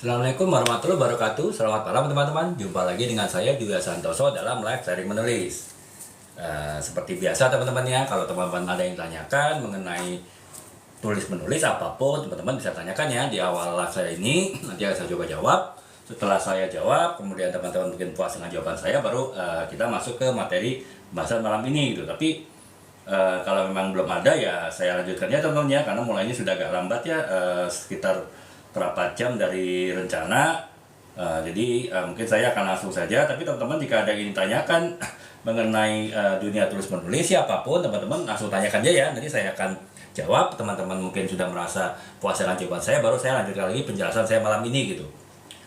Assalamualaikum warahmatullahi wabarakatuh. Selamat malam teman-teman. Jumpa lagi dengan saya Dwi Santoso dalam live sharing menulis. Seperti biasa teman-teman ya, kalau teman-teman ada yang tanyakan mengenai tulis menulis apapun, teman-teman bisa tanyakan ya di awal live saya ini. Nanti akan saya coba jawab. Setelah saya jawab, kemudian teman-teman mungkin puas dengan jawaban saya, baru kita masuk ke materi pembahasan malam ini gitu. Tapi kalau memang belum ada ya saya lanjutkan ya teman-teman ya, karena mulainya sudah agak lambat ya, sekitar berapa jam dari rencana. Jadi mungkin saya akan langsung saja, tapi teman-teman jika ada yang ingin tanyakan mengenai dunia tulis menulis ya apapun, teman-teman langsung tanyakan aja ya, nanti saya akan jawab. Teman-teman mungkin sudah merasa puas dengan jawaban saya, baru saya lanjutkan lagi penjelasan saya malam ini gitu.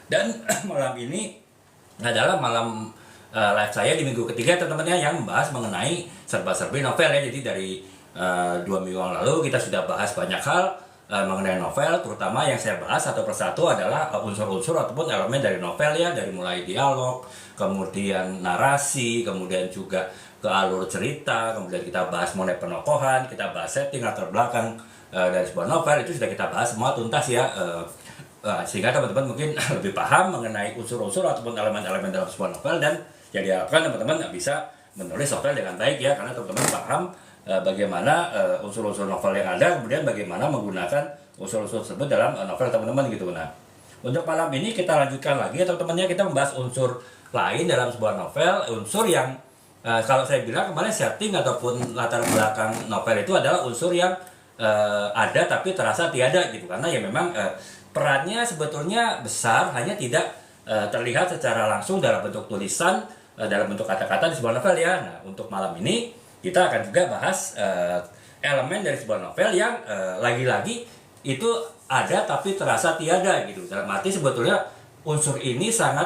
Dan malam ini adalah malam live saya di minggu ketiga teman-teman ya, yang membahas mengenai serba-serbi novel ya. Jadi dari 2 minggu yang lalu kita sudah bahas banyak hal mengenai novel, terutama yang saya bahas satu persatu adalah unsur-unsur ataupun elemen dari novel ya, dari mulai dialog, kemudian narasi, kemudian juga ke alur cerita, kemudian kita bahas mengenai penokohan, kita bahas setting latar belakang dari sebuah novel. Itu sudah kita bahas semua tuntas ya, sehingga teman-teman mungkin lebih paham mengenai unsur-unsur ataupun elemen-elemen dalam sebuah novel, dan ya diharapkan teman-teman bisa menulis novel dengan baik ya, karena teman-teman paham bagaimana unsur-unsur novel yang ada, kemudian bagaimana menggunakan unsur-unsur tersebut dalam novel teman-teman gitu. Nah, untuk malam ini kita lanjutkan lagi ya teman-teman ya, kita membahas unsur lain dalam sebuah novel, unsur yang kalau saya bilang kemarin setting ataupun latar belakang novel itu adalah unsur yang ada tapi terasa tiada gitu, karena ya memang perannya sebetulnya besar, hanya tidak terlihat secara langsung dalam bentuk tulisan, dalam bentuk kata-kata di sebuah novel ya. Nah, untuk malam ini kita akan juga bahas elemen dari sebuah novel yang lagi-lagi itu ada tapi terasa tiada gitu. Dalam arti sebetulnya unsur ini sangat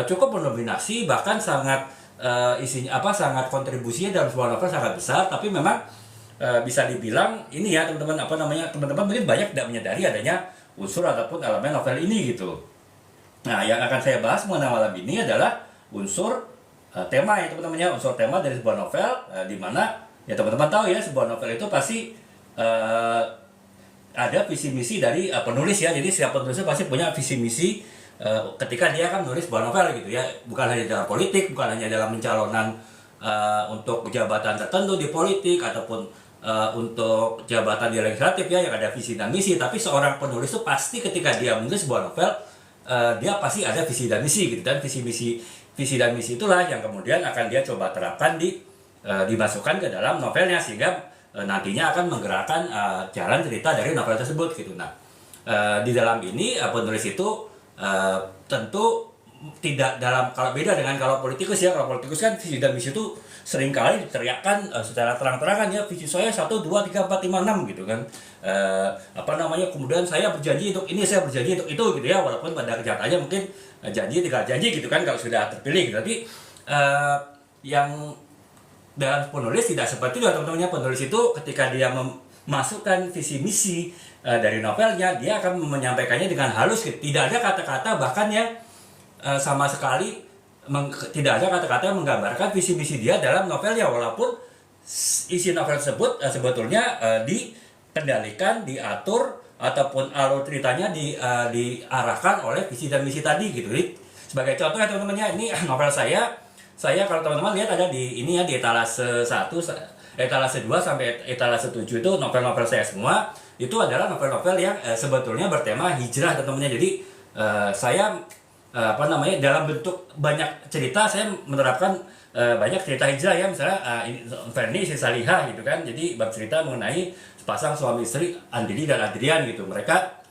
cukup mendominasi, bahkan sangat isinya sangat kontribusinya dalam sebuah novel sangat besar, tapi memang bisa dibilang ini ya teman-teman, teman-teman mungkin banyak tidak menyadari adanya unsur ataupun elemen novel ini gitu. Nah, yang akan saya bahas mengenai malam ini adalah unsur tema ya teman-teman ya, unsur tema dari sebuah novel, di mana ya teman-teman tahu ya, sebuah novel itu pasti ada visi misi dari penulis ya. Jadi setiap penulis pasti punya visi misi ketika dia akan menulis sebuah novel gitu ya, bukan hanya dalam politik, bukan hanya dalam pencalonan untuk jabatan tertentu di politik ataupun untuk jabatan di legislatif ya, yang ada visi dan misi. Tapi seorang penulis itu pasti ketika dia menulis sebuah novel, dia pasti ada visi dan misi gitu, dan visi dan misi itulah yang kemudian akan dia coba terapkan dimasukkan ke dalam novelnya, sehingga nantinya akan menggerakkan jalan cerita dari novel tersebut gitu. Nah, di dalam ini penulis itu tentu tidak dalam, kalau beda dengan kalau politikus ya. Kalau politikus kan visi dan misi itu seringkali diteriakkan secara terang-terangan ya, visi saya 1, 2, 3, 4, 5, 6 gitu kan. Kemudian saya berjanji untuk ini, saya berjanji untuk itu gitu ya, walaupun pada kenyataannya mungkin janji tidak janji gitu kan kalau sudah terpilih gitu. Tapi yang dalam penulis tidak seperti itu teman-teman. Penulis itu ketika dia memasukkan visi misi dari novelnya, dia akan menyampaikannya dengan halus gitu. Tidak ada kata-kata bahkan yang sama sekali tidak ada kata-kata yang menggambarkan visi misi dia dalam novelnya, walaupun isi novel tersebut sebetulnya dikendalikan, diatur, ataupun alur ceritanya diarahkan oleh visi dan misi tadi gitu. Jadi sebagai contoh ya teman-teman ya, ini novel saya kalau teman-teman lihat ada di ini ya, di etalase 1, etalase 2 sampai etalase 7 itu novel-novel saya semua. Itu adalah novel-novel yang sebetulnya bertema hijrah teman-teman. Jadi saya dalam bentuk banyak cerita saya menerapkan banyak cerita hijrah ya. Misalnya Ferni istri Salihah gitu kan, jadi bercerita mengenai sepasang suami istri, Andini dan Adrian gitu. Mereka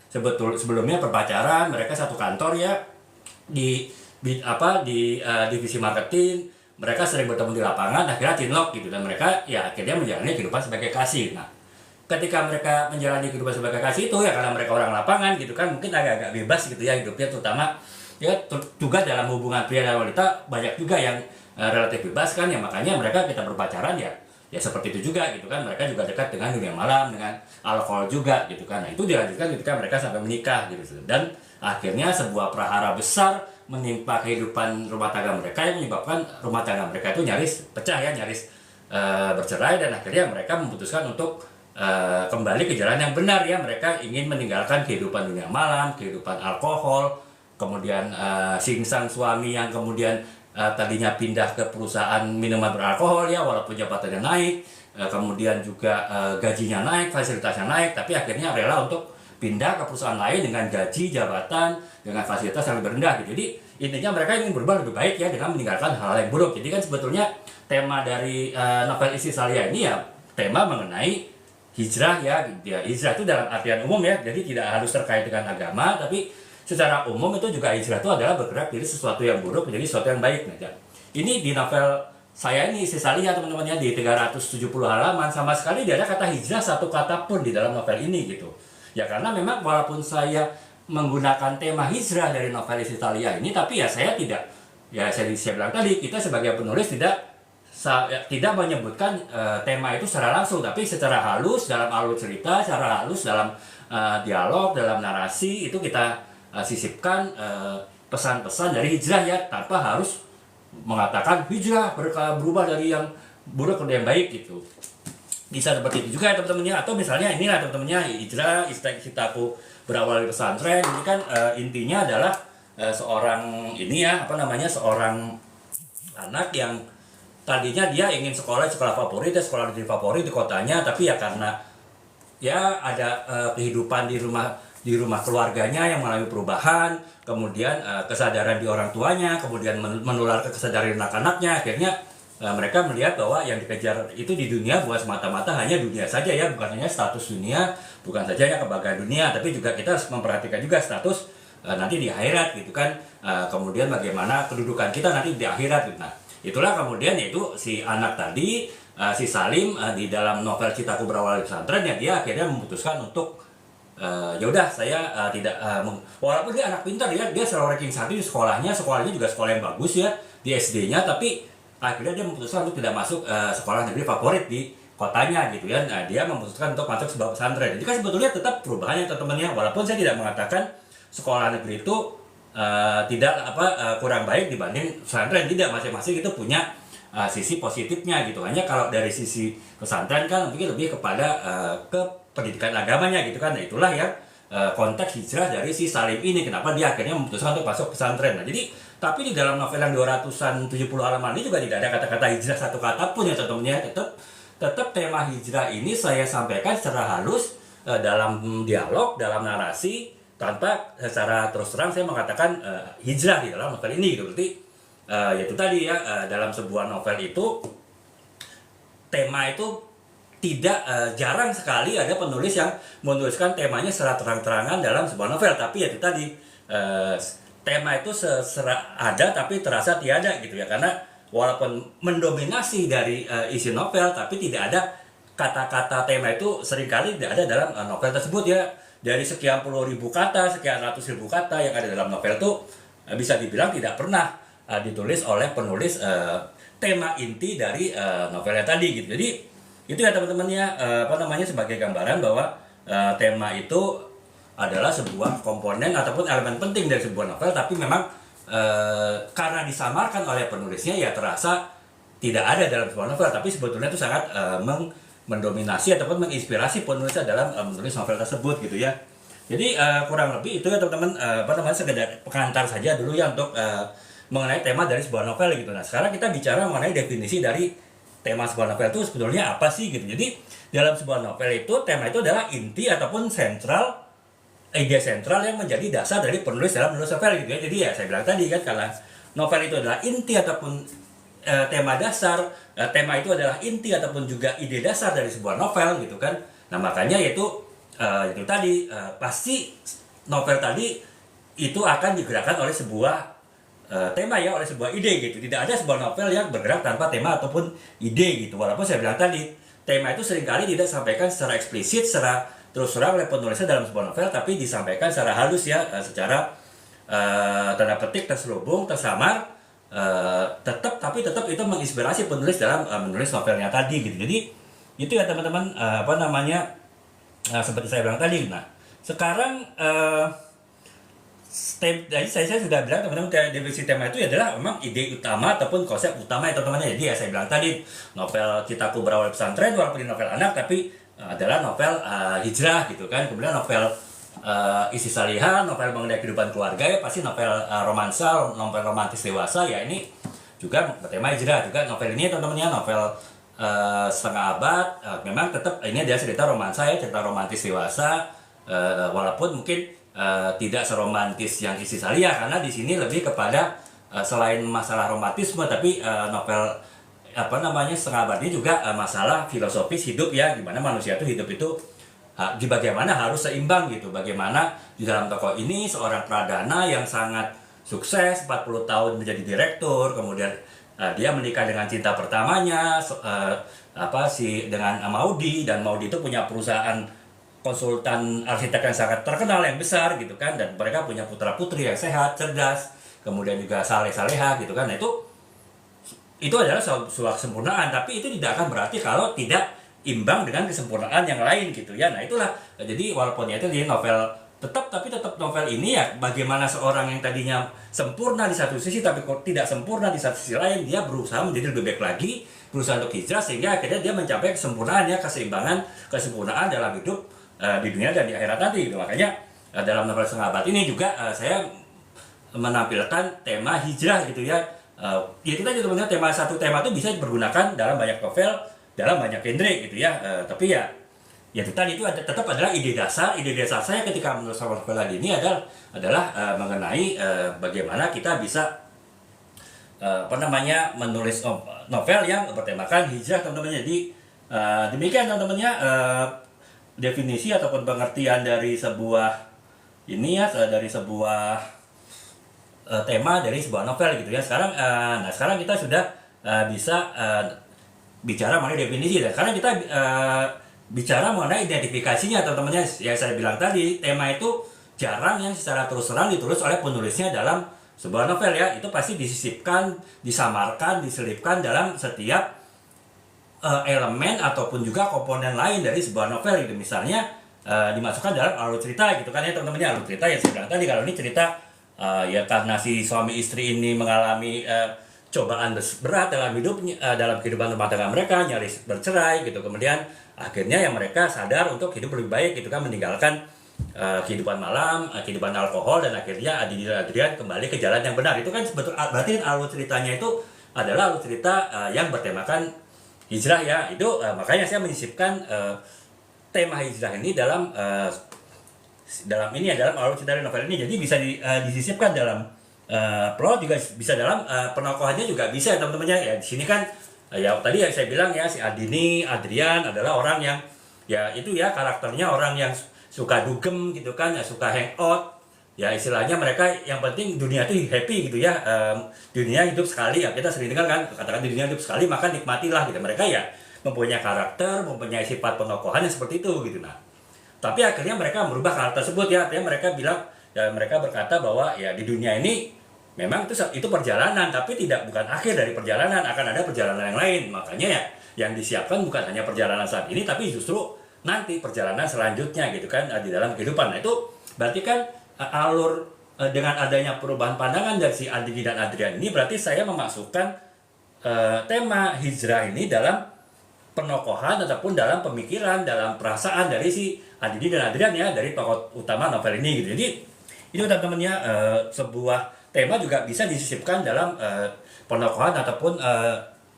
sebelumnya berpacaran, mereka satu kantor ya di divisi marketing. Mereka sering bertemu di lapangan, akhirnya cinlok gitu, dan mereka ya akhirnya menjalani kehidupan sebagai kasih. Nah, ketika mereka menjalani kehidupan sebagai kasih itu ya, karena mereka orang lapangan gitu kan, mungkin agak-agak bebas gitu ya hidupnya, terutama ya juga dalam hubungan pria dan wanita banyak juga yang relatif bebas kan ya, makanya mereka kita berpacaran ya seperti itu juga gitu kan. Mereka juga dekat dengan dunia malam, dengan alkohol juga gitu kan. Nah, itu dilanjutkan ketika mereka sampai menikah gitu, dan akhirnya sebuah prahara besar menimpa kehidupan rumah tangga mereka, yang menyebabkan rumah tangga mereka itu nyaris pecah ya, nyaris bercerai, dan akhirnya mereka memutuskan untuk kembali ke jalan yang benar ya. Mereka ingin meninggalkan kehidupan dunia malam, kehidupan alkohol, kemudian singsang suami yang kemudian tadinya pindah ke perusahaan minuman beralkohol ya, walaupun jabatannya naik, kemudian juga gajinya naik, fasilitasnya naik, tapi akhirnya rela untuk pindah ke perusahaan lain dengan gaji, jabatan, dengan fasilitas yang lebih rendah gitu. Jadi intinya mereka ingin berubah lebih baik ya dengan meninggalkan hal yang buruk. Jadi kan sebetulnya tema dari novel Istri Salia ini ya tema mengenai hijrah ya. Hijrah itu dalam artian umum ya, jadi tidak harus terkait dengan agama, tapi secara umum itu juga hijrah itu adalah bergerak dari sesuatu yang buruk menjadi sesuatu yang baik. Nah, ini di novel saya ini Istri Salia teman-teman ya, di 370 halaman sama sekali tidak ada kata hijrah satu kata pun di dalam novel ini gitu. Ya karena memang walaupun saya menggunakan tema hijrah dari novel Istri Salia ini, tapi ya saya tidak, ya saya bilang tadi, kita sebagai penulis tidak menyebutkan tema itu secara langsung, tapi secara halus dalam alur cerita, secara halus dalam dialog, dalam narasi itu kita sisipkan pesan-pesan dari hijrah ya, tanpa harus mengatakan hijrah berubah dari yang buruk ke yang baik gitu. Bisa seperti itu juga ya teman-teman ya. Atau misalnya inilah teman-temannya, hijrah citaku berawal dari pesantren. Ini kan intinya adalah seorang ini ya, seorang anak yang tadinya dia ingin sekolah favorit, sekolah negeri favorit di kotanya, tapi ya karena ya ada kehidupan di rumah keluarganya yang mengalami perubahan, kemudian kesadaran di orang tuanya, kemudian menular ke kesadaran anak-anaknya, akhirnya mereka melihat bahwa yang dikejar itu di dunia bukan semata-mata hanya dunia saja ya, bukan hanya status dunia, bukan saja ya kebahagiaan dunia, tapi juga kita harus memperhatikan juga status nanti di akhirat gitu kan. Kemudian bagaimana kedudukan kita nanti di akhirat gitu. Nah, itulah kemudian yaitu si anak tadi, si Salim di dalam novel Citaku Berawal dari Pesantren ya, dia akhirnya memutuskan untuk ya udah saya tidak walaupun dia anak pintar ya, dia selalu ranking 1 di sekolahnya juga sekolah yang bagus ya di SD-nya, tapi akhirnya dia memutuskan untuk tidak masuk sekolah negeri favorit di kotanya gitu ya. Nah, dia memutuskan untuk masuk sebuah pesantren. Jadi kan sebetulnya tetap perubahannya teman-teman ya, walaupun saya tidak mengatakan sekolah negeri itu tidak kurang baik dibanding pesantren, tidak, masing-masing itu punya sisi positifnya gitu. Hanya kalau dari sisi pesantren kan mungkin lebih kepada ke pendidikan agamanya gitu kan. Nah, itulah ya konteks hijrah dari si Salim ini, kenapa dia akhirnya memutuskan untuk masuk pesantren. Nah, jadi tapi di dalam novel yang 270 halaman ini juga tidak ada kata-kata hijrah satu kata pun ya teman-teman ya. Tetap tema hijrah ini saya sampaikan secara halus dalam dialog, dalam narasi, tanpa secara terus terang saya mengatakan hijrah di dalam novel ini gitu. Berarti yaitu tadi ya, dalam sebuah novel itu tema itu tidak jarang sekali ada penulis yang menuliskan temanya secara terang-terangan dalam sebuah novel, tapi yaitu tadi tema itu ada tapi terasa tiada gitu ya, karena walaupun mendominasi dari isi novel, tapi tidak ada kata-kata tema itu seringkali tidak ada dalam novel tersebut ya. Dari sekian puluh ribu kata, sekian ratus ribu kata yang ada dalam novel itu bisa dibilang tidak pernah ditulis oleh penulis tema inti dari novelnya tadi gitu. Jadi itu ya teman-teman ya, sebagai gambaran bahwa tema itu adalah sebuah komponen ataupun elemen penting dari sebuah novel, tapi memang karena disamarkan oleh penulisnya ya terasa tidak ada dalam sebuah novel, tapi sebetulnya itu sangat mendominasi ataupun menginspirasi penulisnya dalam menulis novel tersebut gitu ya. Jadi kurang lebih itu ya teman-teman, sekedar pengantar saja dulu ya untuk mengenai tema dari sebuah novel gitu. Nah, sekarang kita bicara mengenai definisi dari tema sebuah novel itu sebetulnya apa sih gitu. Jadi dalam sebuah novel itu tema itu adalah inti ataupun ide sentral yang menjadi dasar dari penulis dalam menulis novel gitu ya. Jadi ya saya bilang tadi kan, karena novel itu adalah inti ataupun tema dasar, tema itu adalah inti ataupun juga ide dasar dari sebuah novel gitu kan. Nah, makanya itu tadi pasti novel tadi itu akan digerakkan oleh sebuah tema ya, oleh sebuah ide gitu. Tidak ada sebuah novel yang bergerak tanpa tema ataupun ide gitu. Walaupun saya bilang tadi tema itu seringkali tidak disampaikan secara eksplisit, secara terus terang oleh penulisnya dalam sebuah novel, tapi disampaikan secara halus ya, secara tanda petik terselubung, tersamar, tetap itu menginspirasi penulis dalam menulis novelnya tadi gitu. Jadi itu ya teman-teman, seperti saya bilang tadi. Nah, sekarang saya sudah bilang teman-teman, definisi tema itu adalah memang ide utama ataupun konsep utama ya teman-teman. Jadi ya saya bilang tadi, novel Citaku Berawal Pesantren walaupun di novel anak, tapi adalah novel hijrah gitu kan. Kemudian novel isi salihah, novel mengenai kehidupan keluarga, ya pasti novel romansa, novel romantis dewasa, ya ini juga bertema hijrah juga. Novel ini teman-teman ya, novel setengah abad, memang tetap ini dia cerita romansa ya, cerita romantis dewasa, walaupun mungkin tidak seromantis yang isi salihah, karena di sini lebih kepada selain masalah romantisme, tapi novel apa namanya setengah abad ini juga masalah filosofis hidup ya, gimana manusia itu hidup itu di bagaimana harus seimbang gitu. Bagaimana di dalam tokoh ini seorang pradana yang sangat sukses 40 tahun menjadi direktur, kemudian dia menikah dengan cinta pertamanya dengan Maudi, dan Maudi itu punya perusahaan konsultan arsitek yang sangat terkenal yang besar gitu kan, dan mereka punya putra-putri yang sehat, cerdas, kemudian juga saleh-saleha gitu kan. Nah, itu adalah suatu kesempurnaan, tapi itu tidak akan berarti kalau tidak imbang dengan kesempurnaan yang lain gitu ya. Nah, itulah jadi walaupun itu di novel tapi tetap novel ini ya, bagaimana seorang yang tadinya sempurna di satu sisi tapi kok tidak sempurna di satu sisi lain, dia berusaha menjadi lebih baik lagi, berusaha untuk hijrah, sehingga akhirnya dia mencapai kesempurnaan ya, kesempurnaan dalam hidup di dunia dan di akhirat nanti gitu. Makanya dalam novel setengah abad ini juga saya menampilkan tema hijrah gitu ya. Ya kita juga satu tema itu bisa dipergunakan dalam banyak novel, dalam banyak genre gitu ya. Tapi ya itu tadi, itu tetap adalah ide dasar saya ketika menulis novel ini adalah mengenai bagaimana kita bisa menulis novel yang bertemakan hijrah, teman-teman. Jadi demikian teman-temannya definisi ataupun pengertian dari sebuah dari sebuah tema dari sebuah novel gitu ya. Sekarang kita sudah bisa bicara mengenai definisi, dan sekarang kita bicara mengenai identifikasinya teman-temannya. Yang saya bilang tadi, tema itu jarang yang secara terus terang ditulis oleh penulisnya dalam sebuah novel ya. Itu pasti disisipkan, disamarkan, diselipkan dalam setiap elemen ataupun juga komponen lain dari sebuah novel gitu. Misalnya dimasukkan dalam alur cerita gitu kan ya teman-temannya. Alur cerita yang saya bilang tadi, kalau ini cerita ya karena si suami istri ini mengalami cobaan berat dalam hidupnya, dalam kehidupan rumah tangga mereka, nyaris bercerai gitu. Kemudian akhirnya yang mereka sadar untuk hidup lebih baik gitu kan, meninggalkan kehidupan malam, kehidupan alkohol, dan akhirnya Adi dan Adrian kembali ke jalan yang benar. Itu kan sebetulnya berarti alur ceritanya itu adalah alur cerita yang bertemakan hijrah ya. Itu makanya saya menyisipkan tema hijrah ini dalam alur cerita novel ini. Jadi bisa disisipkan dalam plot, juga bisa dalam penokohannya juga bisa ya teman-temannya ya. Di sini kan ya tadi yang saya bilang ya, si Adrian adalah orang yang ya itu ya, karakternya orang yang suka dugem gitu kan, ya suka hangout ya, istilahnya mereka yang penting dunia itu happy gitu ya. Dunia hidup sekali ya, kita sering dengar kan katakan dunia hidup sekali maka nikmatilah gitu. Mereka ya mempunyai karakter, mempunyai sifat penokohan yang seperti itu gitu. Nah, tapi akhirnya mereka merubah karakter tersebut ya. Artinya mereka bilang ya, mereka berkata bahwa ya di dunia ini memang itu perjalanan, tapi bukan akhir dari perjalanan, akan ada perjalanan yang lain. Makanya ya yang disiapkan bukan hanya perjalanan saat ini, tapi justru nanti perjalanan selanjutnya gitu kan di dalam kehidupan. Nah, itu berarti kan alur dengan adanya perubahan pandangan dari si Adi dan Adrian ini, berarti saya memasukkan tema hijrah ini dalam penokohan ataupun dalam pemikiran, dalam perasaan dari si Adi dan Adrian ya, dari tokoh utama novel ini gitu. Jadi itu teman-temannya sebuah tema juga bisa disisipkan dalam penokohan ataupun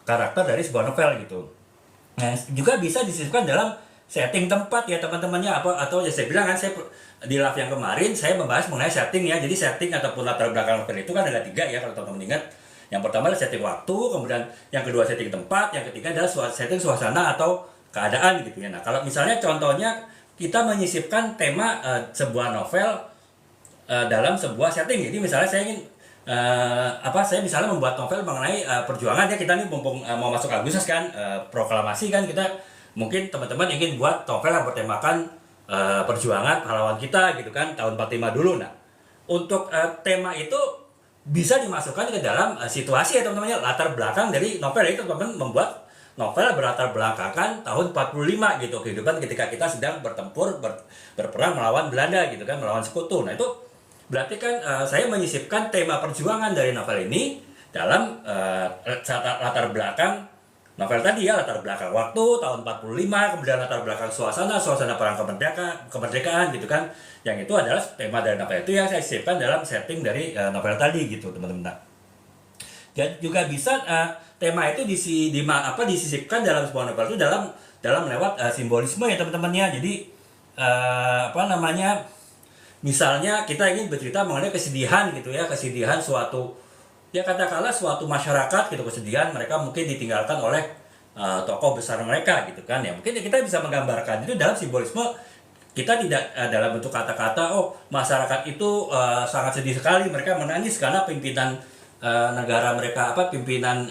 karakter dari sebuah novel gitu. Nah, juga bisa disisipkan dalam setting tempat ya teman-temannya, atau ya saya bilang kan, saya di live yang kemarin saya membahas mengenai setting ya. Jadi setting ataupun latar belakang novel itu kan ada 3 ya kalau teman-teman ingat. Yang pertama adalah setting waktu, kemudian yang kedua setting tempat, yang ketiga adalah setting suasana atau keadaan gitu ya. Nah, kalau misalnya contohnya kita menyisipkan tema sebuah novel dalam sebuah setting. Jadi misalnya saya ingin saya misalnya membuat novel mengenai perjuangan ya. Kita nih mumpung mau masuk Agustus kan, proklamasi kan, kita mungkin teman-teman ingin buat novel yang bertemakan perjuangan pahlawan kita gitu kan, tahun 45 dulu. Nah, untuk tema itu bisa dimasukkan ke dalam situasi ya teman-teman, latar belakang dari novel itu. Teman-teman membuat novel berlatar belakangkan tahun 45 gitu, kehidupan ketika kita sedang berperang melawan Belanda gitu kan, melawan sekutu. Nah, itu berarti kan saya menyisipkan tema perjuangan dari novel ini dalam latar belakang novel tadi ya, latar belakang waktu tahun 45, kemudian latar belakang suasana perang kemerdekaan gitu kan. Yang itu adalah tema dari novel itu yang saya sisipkan dalam setting dari novel tadi gitu teman-teman. Dan juga bisa tema itu disisipkan dalam sebuah novel itu dalam lewat simbolisme ya teman-teman ya. Jadi misalnya kita ingin bercerita mengenai kesedihan gitu ya, kesedihan suatu, ya katakanlah suatu masyarakat gitu, kesedihan mereka mungkin ditinggalkan oleh tokoh besar mereka gitu kan ya. Mungkin kita bisa menggambarkan itu dalam simbolisme. Kita tidak dalam bentuk kata-kata, oh masyarakat itu sangat sedih sekali, mereka menangis karena pimpinan negara mereka, pimpinan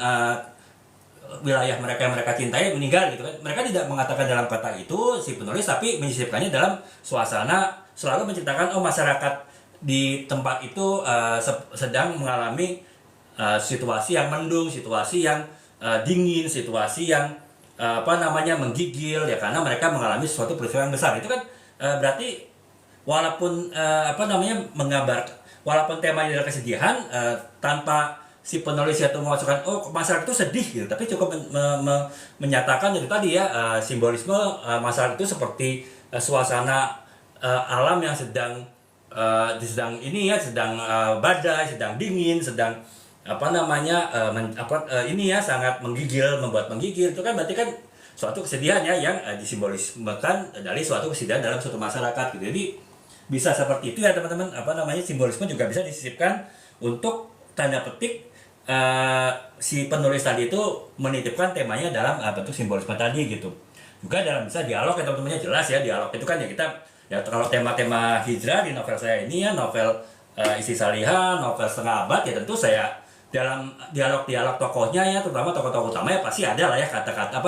wilayah mereka yang mereka cintai meninggal gitu kan. Mereka tidak mengatakan dalam kata itu si penulis, tapi menyisipkannya dalam suasana, selalu menceritakan oh masyarakat di tempat itu sedang mengalami situasi yang mendung, situasi yang dingin, situasi yang menggigil ya, karena mereka mengalami suatu peristiwa yang besar. Itu kan berarti walaupun menggambar, walaupun temanya adalah kesedihan, tanpa si penulis itu memasukkan oh masyarakat itu sedih gitu, tapi cukup menyatakan itu tadi ya, simbolisme masyarakat itu seperti suasana alam yang sedang badai, sedang dingin, sedang sangat menggigil, membuat menggigil. Itu kan berarti kan suatu kesedihan ya, yang disimbolismekan dari suatu kesedihan dalam suatu masyarakat gitu. Jadi bisa seperti itu ya teman-teman. Simbolisme juga bisa disisipkan untuk tanda petik si penulis tadi itu menitipkan temanya dalam bentuk simbolisme tadi gitu. Juga dalam bisa dialog ya teman-teman, jelas ya, dialog itu kan ya kita ya, kalau tema-tema hijrah di novel saya ini ya, novel Isi Salihah, novel setengah abad, ya tentu saya dalam dialog-dialog tokohnya ya, terutama tokoh-tokoh utama ya, pasti ada lah ya kata-kata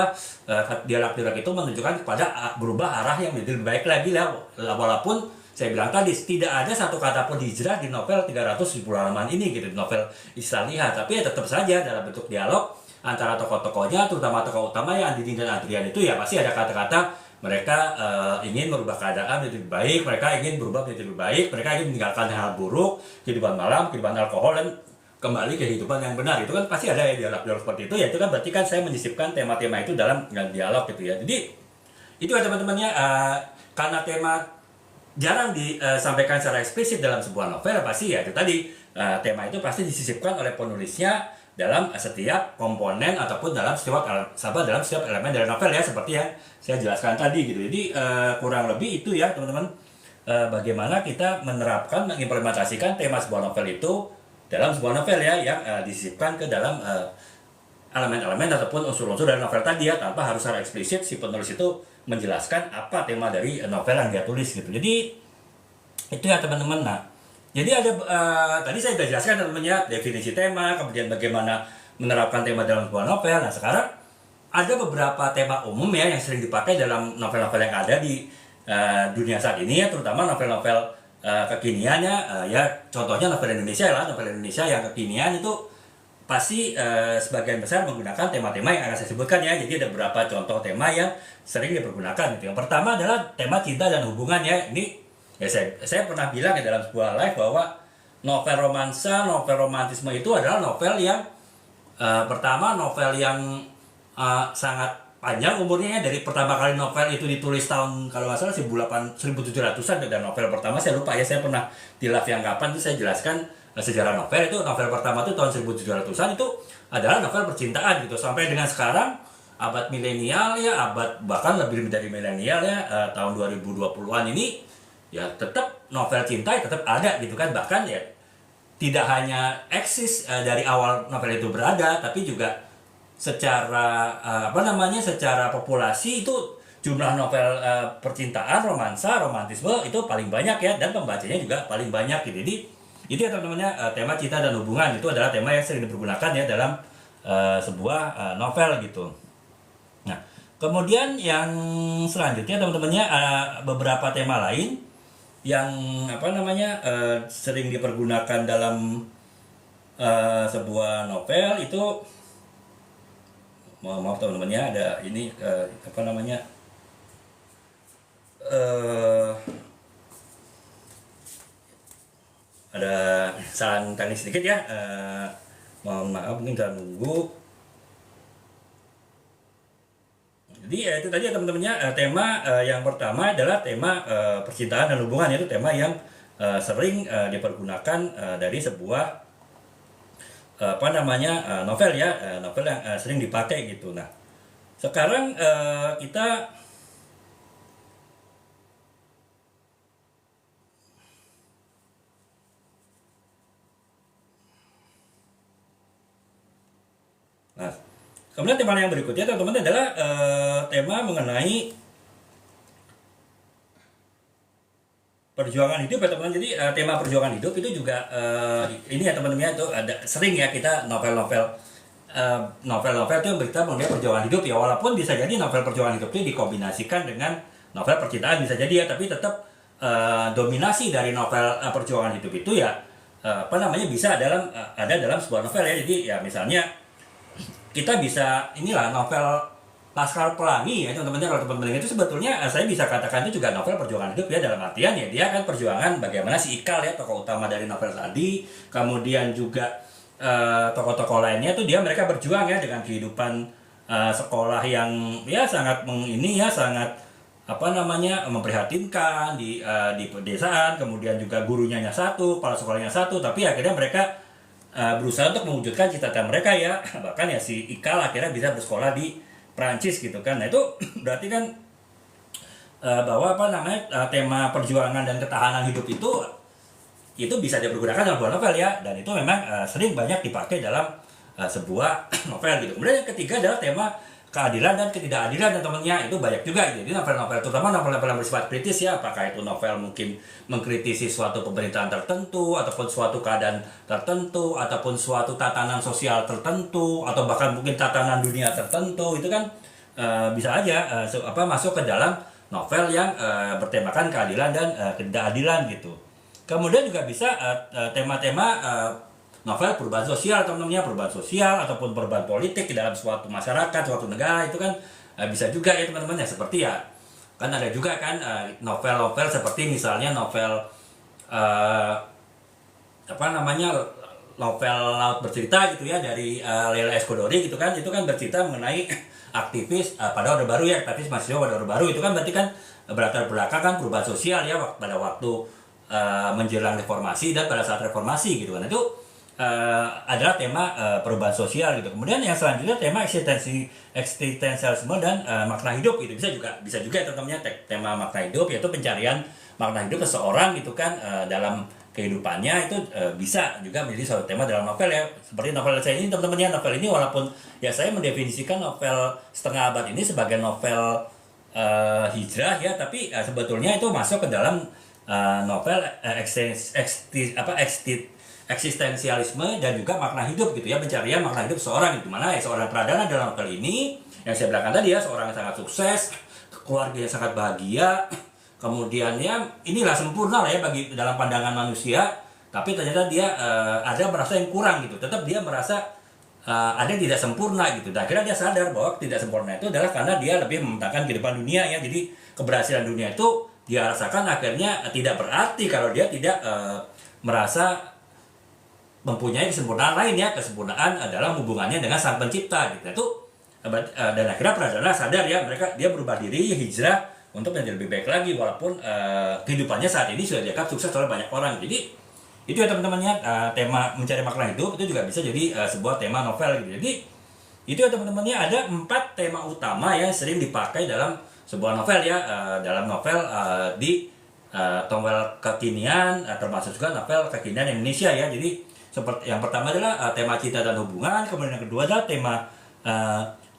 dialog-dialog itu menunjukkan kepada berubah arah yang lebih baik lagi lah. Walaupun saya bilang tadi tidak ada satu kata pun hijrah di novel 310 halaman ini gitu, di novel Isi Salihah, tapi ya tetap saja dalam bentuk dialog antara tokoh-tokohnya, terutama tokoh utama ya Andini dan Adrian itu ya, pasti ada kata-kata mereka ingin merubah keadaan menjadi lebih baik, mereka ingin berubah menjadi lebih baik, mereka ingin meninggalkan hal buruk, kehidupan malam, kehidupan alkohol, dan kembali ke kehidupan yang benar. Itu kan pasti ada ya dialog-dialog seperti itu ya. Itu kan berarti kan saya menyisipkan tema-tema itu dalam dialog gitu ya. Jadi itu ya teman-temannya, karena tema jarang disampaikan secara eksplisit dalam sebuah novel, pasti ya itu tadi, tema itu pasti disisipkan oleh penulisnya dalam setiap komponen ataupun dalam setiap elemen dari novel ya, seperti yang saya jelaskan tadi gitu. Jadi kurang lebih itu ya teman-teman, bagaimana kita menerapkan, mengimplementasikan tema sebuah novel itu dalam sebuah novel ya, yang disisipkan ke dalam elemen-elemen ataupun unsur-unsur dari novel tadi ya, tanpa harus secara eksplisit si penulis itu menjelaskan apa tema dari novel yang dia tulis gitu. Jadi itu ya teman-teman. Nah, jadi ada tadi saya sudah jelaskan teman-teman ya, definisi tema, kemudian bagaimana menerapkan tema dalam sebuah novel. Nah, sekarang ada beberapa tema umum ya yang sering dipakai dalam novel-novel yang ada di dunia saat ini ya, terutama novel-novel kekiniannya ya, contohnya novel Indonesia lah. Novel Indonesia yang kekinian itu pasti sebagian besar menggunakan tema-tema yang akan saya sebutkan ya. Jadi ada beberapa contoh tema yang sering dipergunakan gitu. Yang pertama adalah tema cinta dan hubungan ya. Ini ya, saya pernah bilang ya dalam sebuah live bahwa novel romansa, novel romantisme itu adalah novel yang pertama, novel yang sangat panjang umurnya ya. Dari pertama kali novel itu ditulis tahun kalau nggak salah 1700-an, dan novel pertama saya lupa ya, saya pernah di live yang kapan itu saya jelaskan sejarah novel. Itu novel pertama itu tahun 1700-an, itu adalah novel percintaan gitu. Sampai dengan sekarang abad milenial ya, bahkan lebih dari milenial ya, tahun 2020-an ini ya, tetap novel cinta ya tetap ada gitu kan. Bahkan ya tidak hanya eksis dari awal novel itu berada, tapi juga secara secara populasi itu jumlah novel percintaan, romansa, romantisme itu paling banyak ya, dan pembacanya juga paling banyak gitu. Jadi itu ya teman-temannya, tema cinta dan hubungan itu adalah tema yang sering dipergunakan ya dalam sebuah novel gitu. Nah, kemudian yang selanjutnya teman-temannya, beberapa tema lain yang sering dipergunakan dalam sebuah novel itu, maaf teman-temannya, ada ini ada saran teknis sedikit ya, mohon maaf, mungkin kita nunggu. Jadi itu tadi ya teman-temannya, tema yang pertama adalah tema percintaan dan hubungan, itu tema yang sering dipergunakan dari sebuah apa namanya novel ya, novel yang sering dipakai gitu. Nah, sekarang kita nah, kemudian tema yang berikutnya teman-teman adalah tema mengenai perjuangan hidup ya teman-teman. Jadi tema perjuangan hidup itu juga ini ya teman-teman ya, itu ada sering ya kita novel-novel itu yang berita mengenai perjuangan hidup ya, walaupun bisa jadi novel perjuangan hidup itu dikombinasikan dengan novel percintaan bisa jadi ya, tapi tetap dominasi dari novel perjuangan hidup itu ya apa namanya bisa ada dalam sebuah novel ya. Jadi ya misalnya kita bisa inilah novel Laskar Pelangi ya teman-teman, kalau teman-teman itu sebetulnya saya bisa katakan itu juga novel perjuangan hidup ya, dalam artian ya dia kan perjuangan bagaimana si Ikal ya, tokoh utama dari novel tadi, kemudian juga tokoh-tokoh lainnya tuh mereka berjuang ya dengan kehidupan sekolah yang ya sangat sangat apa namanya memprihatinkan di pedesaan, kemudian juga gurunya hanya satu, kepala sekolahnya satu, tapi akhirnya mereka berusaha untuk mewujudkan cita-cita mereka ya, bahkan ya si Ikal akhirnya bisa bersekolah di Prancis gitu kan. Nah itu berarti kan bahwa apa namanya tema perjuangan dan ketahanan hidup itu bisa dipergunakan dalam sebuah novel ya, dan itu memang sering banyak dipakai dalam sebuah novel gitu. Kemudian yang ketiga adalah tema keadilan dan ketidakadilan dan temannya, itu banyak juga gitu. Jadi novel-novel, terutama novel-novel yang bersifat kritis ya, apakah itu novel mungkin mengkritisi suatu pemerintahan tertentu, ataupun suatu keadaan tertentu, ataupun suatu tatanan sosial tertentu, atau bahkan mungkin tatanan dunia tertentu, itu kan bisa aja masuk ke dalam novel yang bertemakan keadilan dan ketidakadilan gitu. Kemudian juga bisa tema-tema novel perubahan sosial teman-temannya, perubahan sosial ataupun perubahan politik di dalam suatu masyarakat, suatu negara, itu kan bisa juga ya teman-teman ya, seperti ya kan ada juga kan novel-novel seperti misalnya novel apa namanya novel Laut Bercerita gitu ya dari Leila Escudori gitu kan, itu kan bercerita mengenai aktivis pada Orde Baru ya, aktivis mahasiswa pada Orde Baru, itu kan berarti kan berlatar belakang kan perubahan sosial ya pada waktu menjelang reformasi dan pada saat reformasi gitu kan. Itu adalah tema perubahan sosial gitu. Kemudian yang selanjutnya tema eksistensialisme dan makna hidup gitu. Bisa juga teman-teman tema makna hidup, yaitu pencarian makna hidup seseorang gitu kan dalam kehidupannya, itu bisa juga menjadi suatu tema dalam novel ya. Seperti novel saya ini teman-teman ya, novel ini walaupun ya saya mendefinisikan novel setengah abad ini sebagai novel hijrah ya, tapi sebetulnya itu masuk ke dalam novel eksistensialisme dan juga makna hidup gitu ya, pencarian makna hidup seorang, di mana ya seorang Pradana dalam novel ini yang saya bilang tadi ya, seorang yang sangat sukses, keluarga yang sangat bahagia, kemudian ya inilah sempurna lah ya bagi dalam pandangan manusia, tapi ternyata dia ada merasa yang kurang gitu, tetap dia merasa ada yang tidak sempurna gitu. Dan akhirnya dia sadar bahwa tidak sempurna itu adalah karena dia lebih mementingkan kehidupan dunia ya. Jadi keberhasilan dunia itu dia rasakan akhirnya tidak berarti kalau dia tidak merasa mempunyai kesempurnaan lain ya. Kesempurnaan adalah hubungannya dengan sang pencipta gitu. Itu dan akhirnya Pradana sadar ya, dia berubah diri, hijrah untuk menjadi lebih baik lagi, walaupun kehidupannya saat ini sudah dianggap sukses oleh banyak orang. Jadi itu ya teman-temannya, tema mencari makna hidup itu juga bisa jadi sebuah tema novel gitu. Jadi itu ya teman-temannya, ada 4 tema utama yang sering dipakai dalam sebuah novel ya, dalam novel di novel kekinian, termasuk juga novel kekinian Indonesia ya. Jadi seperti yang pertama adalah tema cinta dan hubungan, kemudian yang kedua adalah tema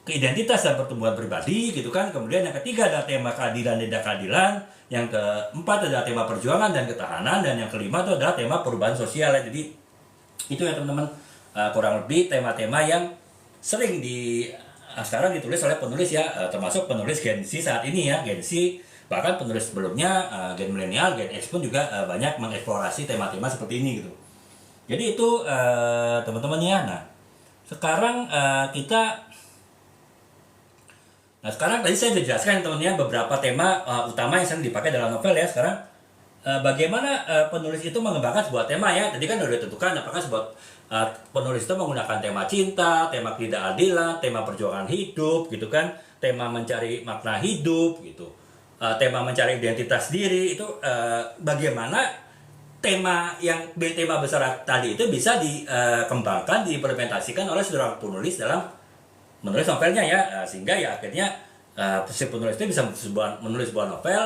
keidentitas dan pertumbuhan pribadi gitu kan, kemudian yang ketiga adalah tema keadilan dan tidak keadilan, yang keempat adalah tema perjuangan dan ketahanan, dan yang kelima itu adalah tema perubahan sosial ya. Jadi itu ya teman-teman, kurang lebih tema-tema yang sering sekarang ditulis oleh penulis ya, termasuk penulis Gen Z saat ini ya, Gen Z, bahkan penulis sebelumnya Gen milenial, Gen X pun juga banyak mengeksplorasi tema-tema seperti ini gitu. Jadi itu teman-temannya. Nah sekarang sekarang tadi saya sudah jelaskan teman-teman beberapa tema utama yang sering dipakai dalam novel ya. Sekarang bagaimana penulis itu mengembangkan sebuah tema ya. Tadi kan sudah ditentukan apakah sebuah penulis itu menggunakan tema cinta, tema ketidakadilan, tema perjuangan hidup gitu kan, tema mencari makna hidup gitu, tema mencari identitas diri itu, bagaimana tema besar tadi itu bisa dikembangkan, diimplementasikan oleh seorang penulis dalam menulis novelnya ya. Sehingga ya akhirnya si penulis itu bisa menulis sebuah novel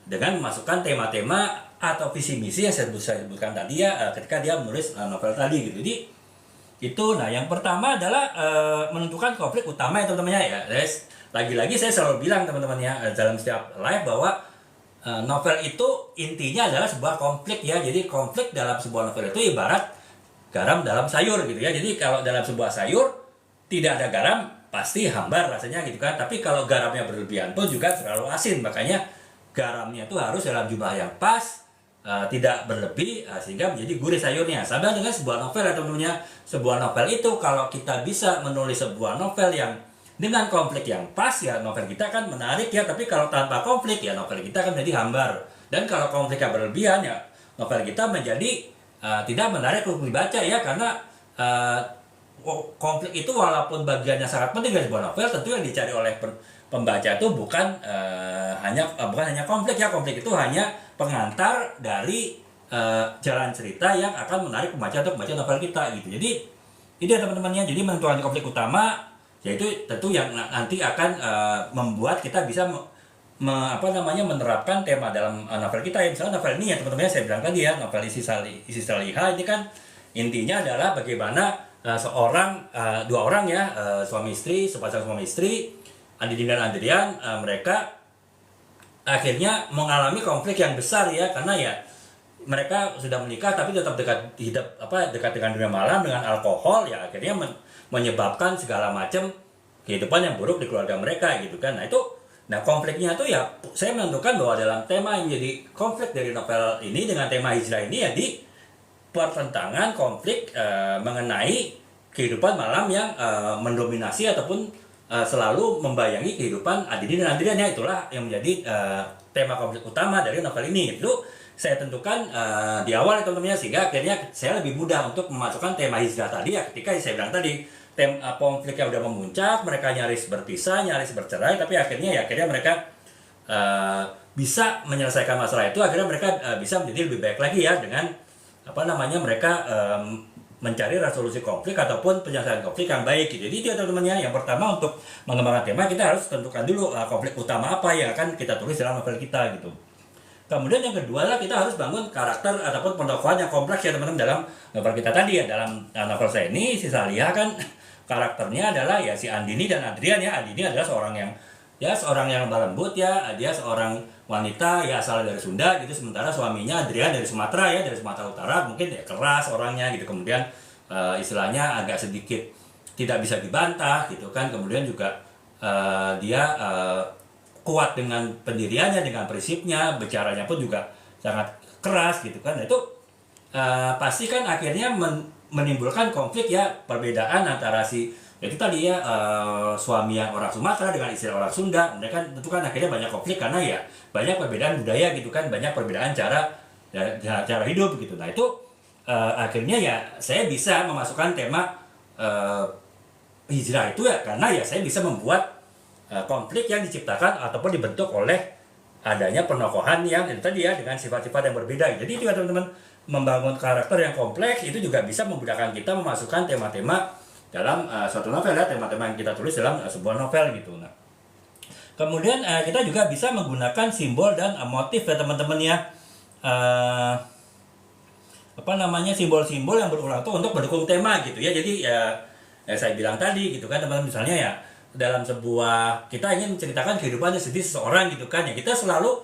dengan memasukkan tema-tema atau visi misi yang saya sebutkan tadi ya, ketika dia menulis novel tadi gitu. Jadi itu, nah yang pertama adalah menentukan konflik utama ya teman-teman ya. Lagi-lagi saya selalu bilang teman-teman ya, dalam setiap live bahwa novel itu intinya adalah sebuah konflik ya. Jadi konflik dalam sebuah novel itu ibarat garam dalam sayur gitu ya. Jadi kalau dalam sebuah sayur tidak ada garam pasti hambar rasanya gitu kan. Tapi kalau garamnya berlebihan pun juga terlalu asin. Makanya garamnya itu harus dalam jumlah yang pas, tidak berlebih, sehingga menjadi gurih sayurnya. Sama dengan sebuah novel ya teman-teman. Sebuah novel itu kalau kita bisa menulis sebuah novel yang dengan konflik yang pas ya, novel kita kan menarik ya. Tapi kalau tanpa konflik ya novel kita kan menjadi hambar. Dan kalau konfliknya berlebihan ya novel kita menjadi tidak menarik untuk dibaca ya. Karena konflik itu walaupun bagiannya sangat penting dari sebuah novel, tentu yang dicari oleh pembaca itu bukan hanya konflik ya. Konflik itu hanya pengantar dari jalan cerita yang akan menarik pembaca untuk membaca novel kita gitu. Jadi ini ya teman-temannya. Jadi menentukan konflik utama yaitu tentu yang nanti akan membuat kita bisa menerapkan tema dalam novel kita ya. Misalnya novel ini ya teman-teman, saya bilang tadi ya, novel Isi Saliha ini kan intinya adalah bagaimana dua orang ya, suami istri, sepasang suami istri, Andini dan Adrian, mereka akhirnya mengalami konflik yang besar ya, karena ya mereka sudah menikah tapi tetap dekat dengan dunia malam, dengan alkohol ya, akhirnya menyebabkan segala macam kehidupan yang buruk di keluarga mereka gitu kan. Nah konfliknya tuh ya, saya menentukan bahwa dalam tema yang menjadi konflik dari novel ini dengan tema hijrah ini ya, di pertentangan konflik mengenai kehidupan malam yang mendominasi ataupun selalu membayangi kehidupan Andini dan Adrian ya. Itulah yang menjadi tema konflik utama dari novel ini. Itu saya tentukan di awal ya teman-teman, sehingga akhirnya saya lebih mudah untuk memasukkan tema hijrah tadi ya. Ketika saya bilang tadi konfliknya udah memuncak, mereka nyaris berpisah, nyaris bercerai, tapi akhirnya mereka bisa menyelesaikan masalah itu. Akhirnya mereka bisa menjadi lebih baik lagi ya, dengan mereka mencari resolusi konflik ataupun penyelesaian konflik yang baik gitu. Jadi itu ya teman-teman ya. Yang pertama, untuk mengembangkan tema kita harus tentukan dulu konflik utama apa yang akan kita tulis dalam novel kita gitu. Kemudian yang kedua adalah kita harus bangun karakter ataupun pentokohan yang kompleks ya teman-teman dalam novel kita tadi ya. Dalam novel saya ini, Si Saliha kan karakternya adalah ya si Andini dan Adrian ya. Andini adalah seorang yang lemah lembut ya, dia seorang wanita ya asal dari Sunda gitu, sementara suaminya Adrian dari Sumatera ya, dari Sumatera Utara, mungkin ya keras orangnya gitu, kemudian istilahnya agak sedikit tidak bisa dibantah gitu kan, kemudian juga dia kuat dengan pendiriannya, dengan prinsipnya, bicaranya pun juga sangat keras gitu kan. Nah, itu pasti kan akhirnya menimbulkan konflik ya, perbedaan antara itu tadi ya, suami yang orang Sumatera dengan istri orang Sunda. Mereka tentu kan akhirnya banyak konflik karena ya banyak perbedaan budaya gitu kan, banyak perbedaan cara hidup gitu. Nah itu akhirnya ya saya bisa memasukkan tema hijrah itu ya, karena ya saya bisa membuat konflik yang diciptakan ataupun dibentuk oleh adanya penokohan yang itu tadi ya, dengan sifat-sifat yang berbeda. Jadi itu ya teman-teman, membangun karakter yang kompleks itu juga bisa memudahkan kita memasukkan tema-tema dalam suatu novel ya, tema-tema yang kita tulis dalam sebuah novel gitu. Nah, kemudian kita juga bisa menggunakan simbol dan motif ya teman-teman ya, simbol-simbol yang berulang tuh untuk mendukung tema gitu ya. Jadi saya bilang tadi gitu kan teman-teman, misalnya ya dalam sebuah, kita ingin menceritakan kehidupannya sedih seseorang gitu kan ya, kita selalu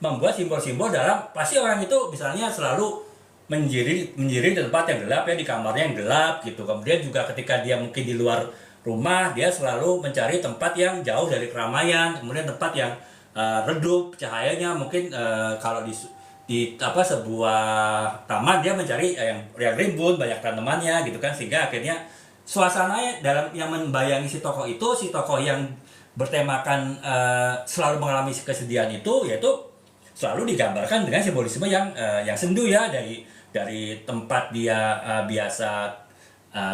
membuat simbol-simbol dalam, pasti orang itu misalnya selalu menjadi di tempat yang gelap ya, di kamarnya yang gelap gitu. Kemudian juga ketika dia mungkin di luar rumah, dia selalu mencari tempat yang jauh dari keramaian, kemudian tempat yang redup cahayanya. Mungkin kalau di sebuah taman, dia mencari yang rimbun, banyak tanamannya gitu kan, sehingga akhirnya suasananya dalam yang membayangi si tokoh yang bertemakan selalu mengalami kesedihan itu, yaitu selalu digambarkan dengan simbolisme yang sendu ya, dari tempat dia biasa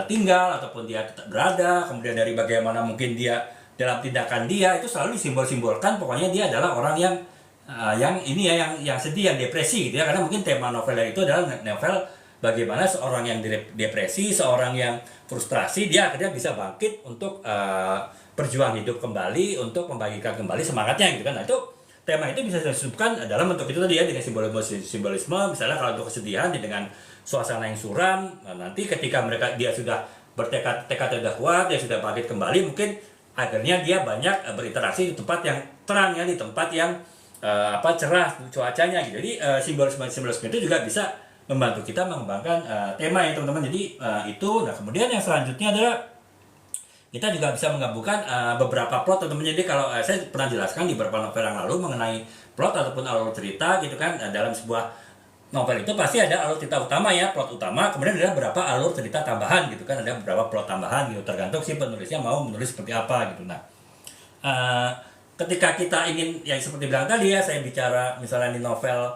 tinggal ataupun dia tetap berada, kemudian dari bagaimana mungkin dia dalam tindakan dia itu selalu disimbol-simbolkan pokoknya dia adalah orang yang ini ya yang sedih, yang depresi gitu ya, karena mungkin tema novelnya itu adalah novel bagaimana seorang yang depresi, seorang yang frustrasi, dia akhirnya bisa bangkit untuk berjuang hidup kembali, untuk membagikan kembali semangatnya gitu kan. Nah itu tema itu bisa disebutkan dalam bentuk itu tadi ya, dengan simbolisme misalnya kalau untuk kesedihan dengan suasana yang suram. Nah, nanti ketika dia sudah tekad sudah kuat, dia sudah bangkit kembali, mungkin akhirnya dia banyak berinteraksi di tempat yang terang ya, di tempat yang cerah cuacanya gitu. Jadi simbolisme itu juga bisa membantu kita mengembangkan tema ya teman-teman. Jadi itu. Nah kemudian yang selanjutnya adalah kita juga bisa menggabungkan beberapa plot teman-teman. Jadi kalau saya pernah jelaskan di beberapa novel yang lalu mengenai plot ataupun alur cerita gitu kan, dalam sebuah novel itu pasti ada alur cerita utama ya, plot utama, kemudian ada beberapa alur cerita tambahan gitu kan, ada beberapa plot tambahan gitu, tergantung si penulisnya mau menulis seperti apa gitu. Nah ketika kita ingin yang seperti bilang tadi ya, saya bicara misalnya di novel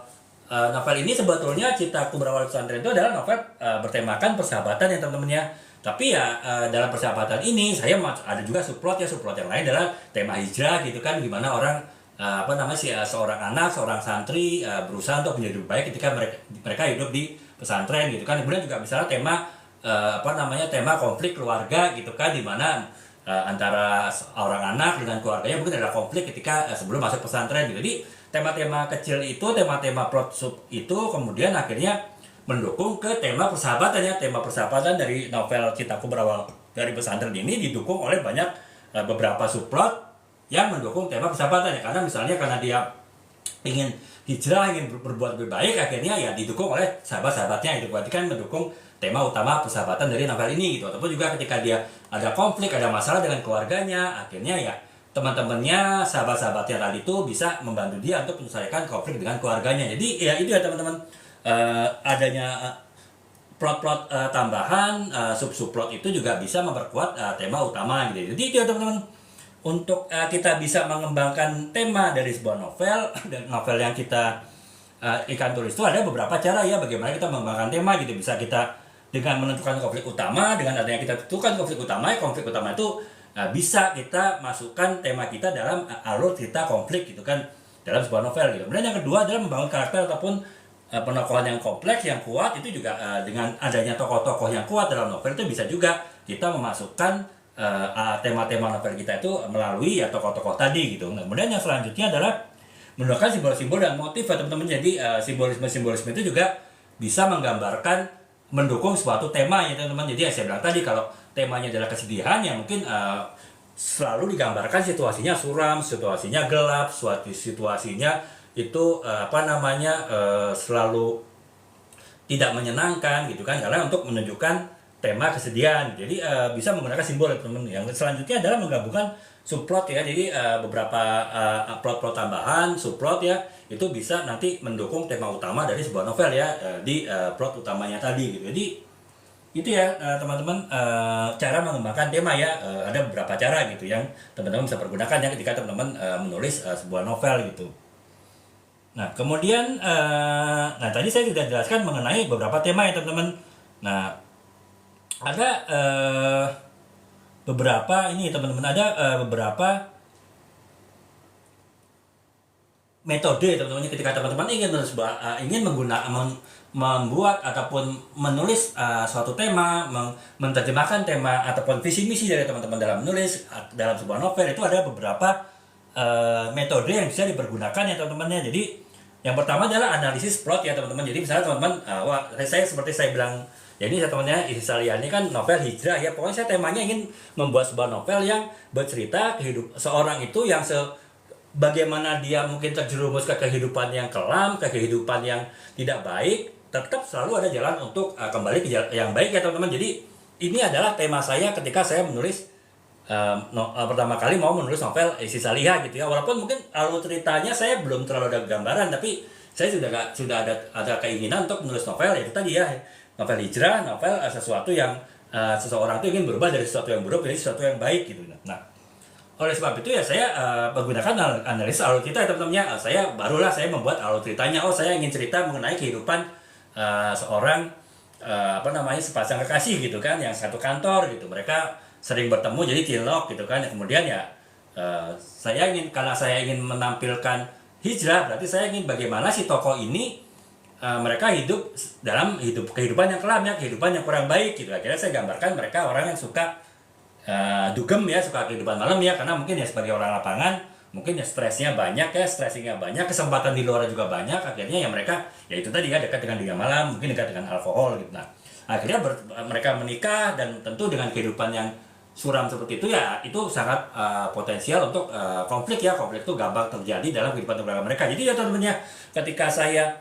ini sebetulnya Cintaku Berawal Pesantren itu adalah novel bertemakan persahabatan ya teman-teman ya. Tapi ya dalam persahabatan ini saya ada juga subplot yang lain adalah tema hijrah gitu kan, gimana orang seorang anak, seorang santri berusaha untuk menjadi lebih baik ketika mereka hidup di pesantren gitu kan. Kemudian juga misalnya tema tema konflik keluarga gitu kan, di mana antara seorang anak dengan keluarganya mungkin ada konflik ketika sebelum masuk pesantren gitu. Jadi tema-tema kecil itu, tema-tema plot sub itu kemudian akhirnya mendukung ke tema persahabatan ya. Tema persahabatan dari novel Cintaku Berawal dari Pesantren ini didukung oleh banyak beberapa subplot yang mendukung tema persahabatan ya. Karena dia ingin hijrah, ingin berbuat lebih baik, akhirnya ya didukung oleh sahabat-sahabatnya. Itu berarti kan mendukung tema utama persahabatan dari novel ini gitu. Ataupun juga ketika dia ada konflik, ada masalah dengan keluarganya, akhirnya ya teman-temannya, sahabat-sahabatnya tadi itu bisa membantu dia untuk menyelesaikan konflik dengan keluarganya. Jadi ya itu ya teman-teman, adanya plot-plot tambahan, sub-subplot itu juga bisa memperkuat tema utama gitu. Jadi itu ya teman-teman, untuk kita bisa mengembangkan tema dari sebuah novel dan novel yang kita ikan tulis itu ada beberapa cara ya bagaimana kita mengembangkan tema gitu. Bisa kita dengan menentukan konflik utama, dengan adanya kita tentukan konflik utama itu bisa kita masukkan tema kita dalam alur cerita konflik gitu kan dalam sebuah novel gitu. Kemudian yang kedua adalah membangun karakter ataupun penokohan yang kompleks, yang kuat. Itu juga dengan adanya tokoh-tokoh yang kuat dalam novel itu bisa juga kita memasukkan tema-tema novel kita itu melalui tokoh-tokoh tadi gitu. Nah, kemudian yang selanjutnya adalah menggunakan simbol-simbol dan motif ya teman-teman. Jadi simbolisme itu juga bisa menggambarkan, mendukung suatu tema ya teman-teman. Jadi saya bilang tadi kalau temanya adalah kesedihan ya mungkin selalu digambarkan situasinya suram, situasinya gelap, situasinya itu selalu tidak menyenangkan gitu kan, karena untuk menunjukkan tema kesedihan. Jadi bisa menggunakan simbol teman-teman. Yang selanjutnya adalah menggabungkan subplot ya. Jadi beberapa plot-plot tambahan, subplot ya, itu bisa nanti mendukung tema utama dari sebuah novel ya, di plot utamanya tadi gitu. Jadi itu ya teman-teman, cara mengembangkan tema ya. Ada beberapa cara gitu yang teman-teman bisa pergunakan ya ketika teman-teman menulis sebuah novel gitu. Nah kemudian tadi saya sudah jelaskan mengenai beberapa tema ya teman-teman. Nah ada beberapa ini teman-teman, ada beberapa metode teman-teman ketika teman-teman ingin membuat ataupun menulis suatu tema, menerjemahkan tema ataupun visi misi dari teman-teman dalam menulis dalam sebuah novel. Itu ada beberapa metode yang bisa dipergunakan ya teman-teman ya. Jadi yang pertama adalah analisis plot ya teman-teman. Jadi misalnya teman-teman, saya seperti saya bilang ya, ini teman-temannya Isi Saliani kan novel hijrah ya. Pokoknya saya temanya ingin membuat sebuah novel yang bercerita kehidupan seorang itu yang bagaimana dia mungkin terjerumus ke kehidupan yang kelam, ke kehidupan yang tidak baik, tetap selalu ada jalan untuk kembali ke jalan yang baik ya teman-teman. Jadi ini adalah tema saya ketika saya menulis pertama kali mau menulis novel Isi Saliha gitu ya. Walaupun mungkin alur ceritanya saya belum terlalu ada gambaran, tapi saya sudah ada keinginan untuk menulis novel ya itu tadi ya, novel hijrah, novel sesuatu yang seseorang itu ingin berubah dari sesuatu yang buruk menjadi sesuatu yang baik gitu. Nah oleh sebab itu ya saya menggunakan analisis alur cerita ya teman-teman ya. Saya membuat alur ceritanya. Saya ingin cerita mengenai kehidupan seorang sepasang kekasih gitu kan, yang satu kantor gitu. Mereka sering bertemu jadi cilok gitu kan. Kemudian ya karena saya ingin menampilkan hijrah, berarti saya ingin bagaimana si tokoh ini mereka hidup dalam kehidupan yang kelam ya, kehidupan yang kurang baik gitu. Akhirnya saya gambarkan mereka orang yang suka dugem ya, suka kehidupan malam ya, karena mungkin ya sebagai orang lapangan mungkin ya stresnya banyak ya, stressingnya banyak, kesempatan di luar juga banyak. Akhirnya ya mereka ya itu tadi ya, dekat dengan dunia malam, mungkin dekat dengan alkohol gitu. Nah akhirnya mereka menikah, dan tentu dengan kehidupan yang suram seperti itu ya, itu sangat potensial untuk konflik ya. Konflik itu gampang terjadi dalam kehidupan keluarga mereka. Jadi ya teman-teman ya, ketika saya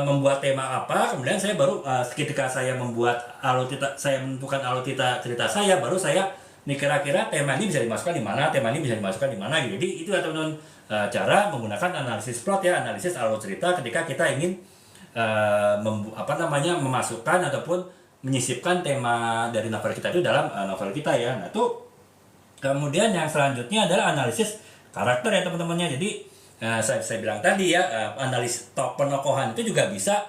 membuat tema apa, kemudian saya baru ketika saya membuat saya menentukan alur cerita saya, baru saya nih kira-kira tema ini bisa dimasukkan di mana, tema ini bisa dimasukkan di mana gitu. Jadi itu ya teman-teman, cara menggunakan analisis plot ya, analisis alur cerita ketika kita ingin memasukkan ataupun menyisipkan tema dari novel kita itu dalam novel kita ya. Nah itu kemudian yang selanjutnya adalah analisis karakter ya teman-temannya. Jadi saya bilang tadi ya, analis penokohan itu juga bisa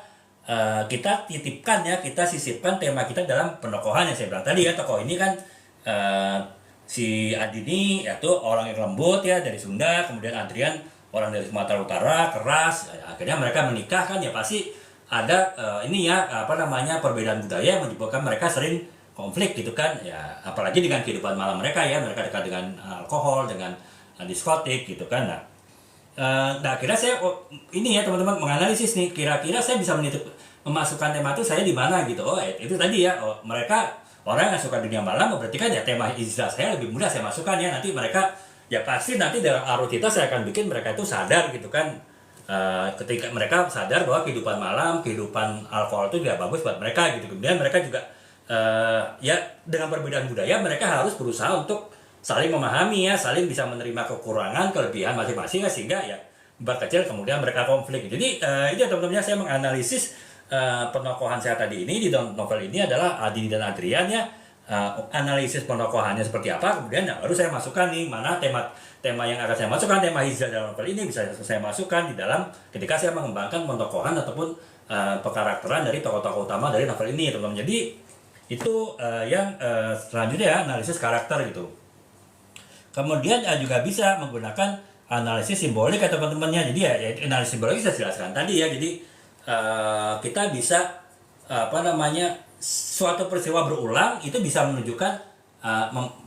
kita titipkan ya, kita sisipkan tema kita dalam penokohan yang saya bilang tadi ya. Tokoh ini kan si Adini yaitu orang yang lembut ya dari Sunda, kemudian Adrian orang dari Sumatera Utara, keras. Akhirnya mereka menikah kan ya, pasti ada perbedaan budaya yang menyebabkan mereka sering konflik gitu kan ya, apalagi dengan kehidupan malam mereka ya, mereka dekat dengan alkohol, dengan diskotik gitu kan. Nah akhirnya saya ini ya teman-teman menganalisis nih, kira-kira saya bisa memasukkan tema itu saya di mana gitu. Itu tadi ya, mereka orang yang suka dunia malam, berarti kan ya tema hijrah saya lebih mudah saya masukkan ya. Nanti mereka ya pasti nanti dalam alur kita saya akan bikin mereka itu sadar gitu kan. Ketika mereka sadar bahwa kehidupan malam, kehidupan alkohol itu tidak bagus buat mereka gitu. Kemudian mereka juga ya dengan perbedaan budaya mereka harus berusaha untuk saling memahami ya, saling bisa menerima kekurangan, kelebihan masing-masing ya, sehingga ya berkecil kemudian mereka konflik. Jadi itu ya teman-teman, saya menganalisis penokohan saya tadi ini di novel ini adalah Adini dan Adrian ya. Analisis penokohannya seperti apa, kemudian baru saya masukkan nih mana tema yang akan saya masukkan, tema hijrah dalam novel ini bisa saya masukkan di dalam ketika saya mengembangkan penokohan ataupun pekarakteran dari tokoh-tokoh utama dari novel ini teman-teman. Jadi itu yang selanjutnya ya, analisis karakter gitu. Kemudian juga bisa menggunakan analisis simbolik ya teman-temannya. Jadi ya analisis simbolik saya jelaskan tadi ya. Jadi kita bisa suatu peristiwa berulang itu bisa menunjukkan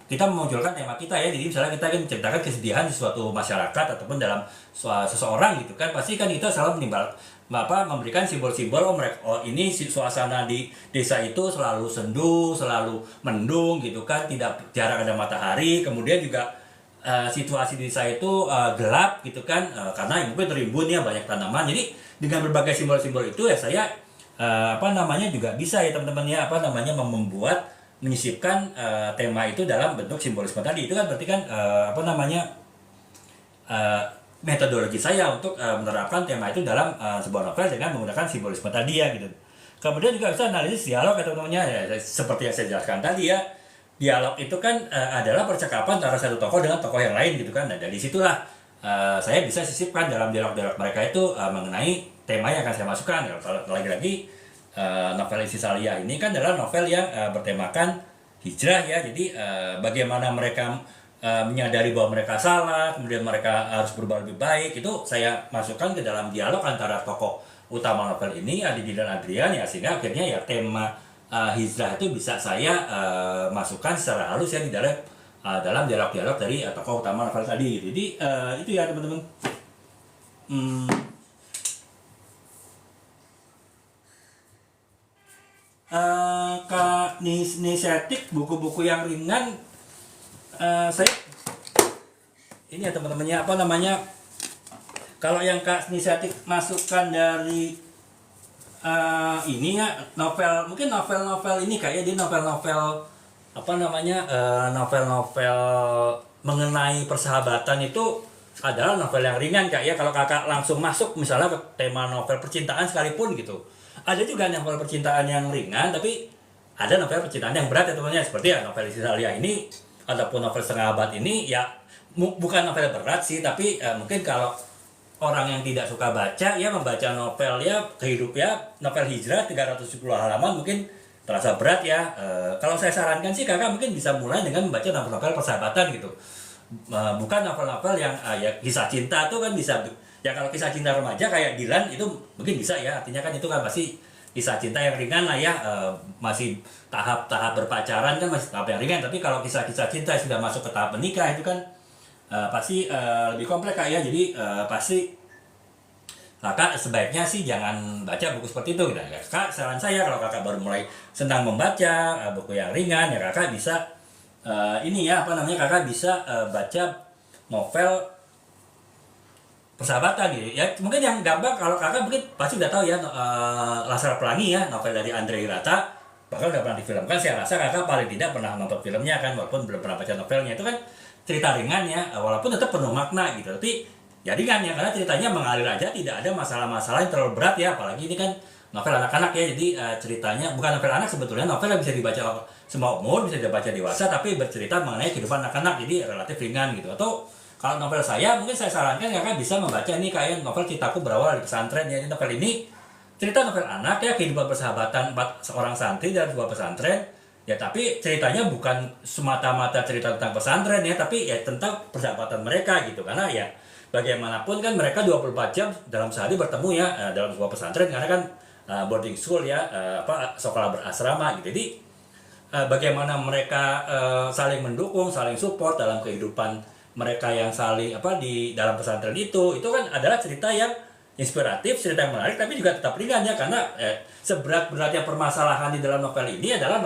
kita memunculkan tema kita ya. Jadi misalnya kita ingin menceritakan kesedihan di suatu masyarakat ataupun dalam seseorang gitu kan, pasti kan kita selalu memberikan simbol-simbol ini suasana di desa itu selalu sendu, selalu mendung gitu kan, jarang ada matahari. Kemudian juga situasi di desa itu gelap gitu kan, karena mungkin terimbun ya banyak tanaman. Jadi dengan berbagai simbol-simbol itu ya saya juga bisa ya teman-teman ya, menyisipkan tema itu dalam bentuk simbolisme tadi. Itu kan berarti kan metodologi saya untuk menerapkan tema itu dalam sebuah novel dengan menggunakan simbolisme tadi ya gitu. Kemudian juga bisa analisis dialog ya teman-teman ya, seperti yang saya jelaskan tadi ya. Dialog itu kan adalah percakapan antara satu tokoh dengan tokoh yang lain gitu kan. Nah dari situlah saya bisa sisipkan dalam dialog-dialog mereka itu mengenai tema yang akan saya masukkan. Lagi-lagi novel Isi Salia ini kan adalah novel yang bertemakan hijrah ya. Jadi bagaimana mereka menyadari bahwa mereka salah, kemudian mereka harus berubah lebih baik, itu saya masukkan ke dalam dialog antara tokoh utama novel ini, Adini dan Adrian ya, sehingga akhirnya ya tema hijrah itu bisa saya masukkan secara halus ya di dalam dialog-dialog dari tokoh utama novel tadi. Jadi itu ya teman-teman. Kak Nisetik, buku-buku yang ringan saya ini ya teman-temannya kalau yang Kak Nisetik masukkan dari ini ya novel, mungkin novel-novel ini kayak di novel-novel novel-novel mengenai persahabatan itu adalah novel yang ringan Kak ya. Kalau kakak langsung masuk misalnya ke tema novel percintaan sekalipun gitu, ada juga novel percintaan yang ringan, tapi ada novel percintaan yang berat ya teman-teman, seperti ya novel Isi Salia ini ataupun novel Setengah Abad ini ya bukan novel berat sih, tapi mungkin kalau orang yang tidak suka baca ya, membaca novel ya novel hijrah 370 halaman mungkin terasa berat ya. Kalau saya sarankan sih kakak mungkin bisa mulai dengan membaca novel-novel persahabatan gitu. bukan novel-novel yang ya kisah cinta tuh kan bisa ya, kalau kisah cinta remaja kayak Dilan itu mungkin bisa ya, artinya kan itu kan pasti kisah cinta yang ringan lah ya, masih tahap-tahap berpacaran kan masih tahap yang ringan. Tapi kalau kisah-kisah cinta sudah masuk ke tahap menikah itu kan pasti lebih kompleks Kak ya. Jadi pasti Kakak sebaiknya sih jangan baca buku seperti itu gitu. Kak, saran saya kalau Kakak baru mulai senang membaca buku yang ringan ya, Kakak bisa ini ya apa namanya, Kakak bisa baca novel persahabatan gitu ya. Mungkin yang gampang kalau Kakak mungkin pasti udah tahu ya, Laskar Pelangi ya, novel dari Andre Hirata, bahkan udah pernah difilmkan. Saya rasa Kakak paling tidak pernah nonton filmnya kan, walaupun belum pernah baca novelnya. Itu kan cerita ringan ya, walaupun tetap penuh makna gitu, tapi ya ringan ya, karena ceritanya mengalir aja, tidak ada masalah-masalah yang terlalu berat ya. Apalagi ini kan novel anak-anak ya, jadi ceritanya bukan novel anak sebetulnya, novel yang bisa dibaca semua umur, bisa dibaca dewasa, tapi bercerita mengenai kehidupan anak-anak, jadi relatif ringan gitu. Atau kalau novel saya, mungkin saya sarankan Kakak bisa membaca ini kayak novel Cintaku Berawal dari Pesantren ya. Ini novel ini cerita novel anak ya, kehidupan persahabatan 4 seorang santri dalam sebuah pesantren ya, tapi ceritanya bukan semata-mata cerita tentang pesantren ya, tapi ya tentang persahabatan mereka gitu. Karena ya bagaimanapun kan mereka 24 jam dalam sehari bertemu ya dalam sebuah pesantren, karena kan boarding school ya, sekolah berasrama gitu. Jadi bagaimana mereka saling mendukung, saling support dalam kehidupan mereka yang saling di dalam pesantren itu kan adalah cerita yang inspiratif, cerita yang menarik, tapi juga tetap ringan ya, karena seberat-beratnya permasalahan di dalam novel ini adalah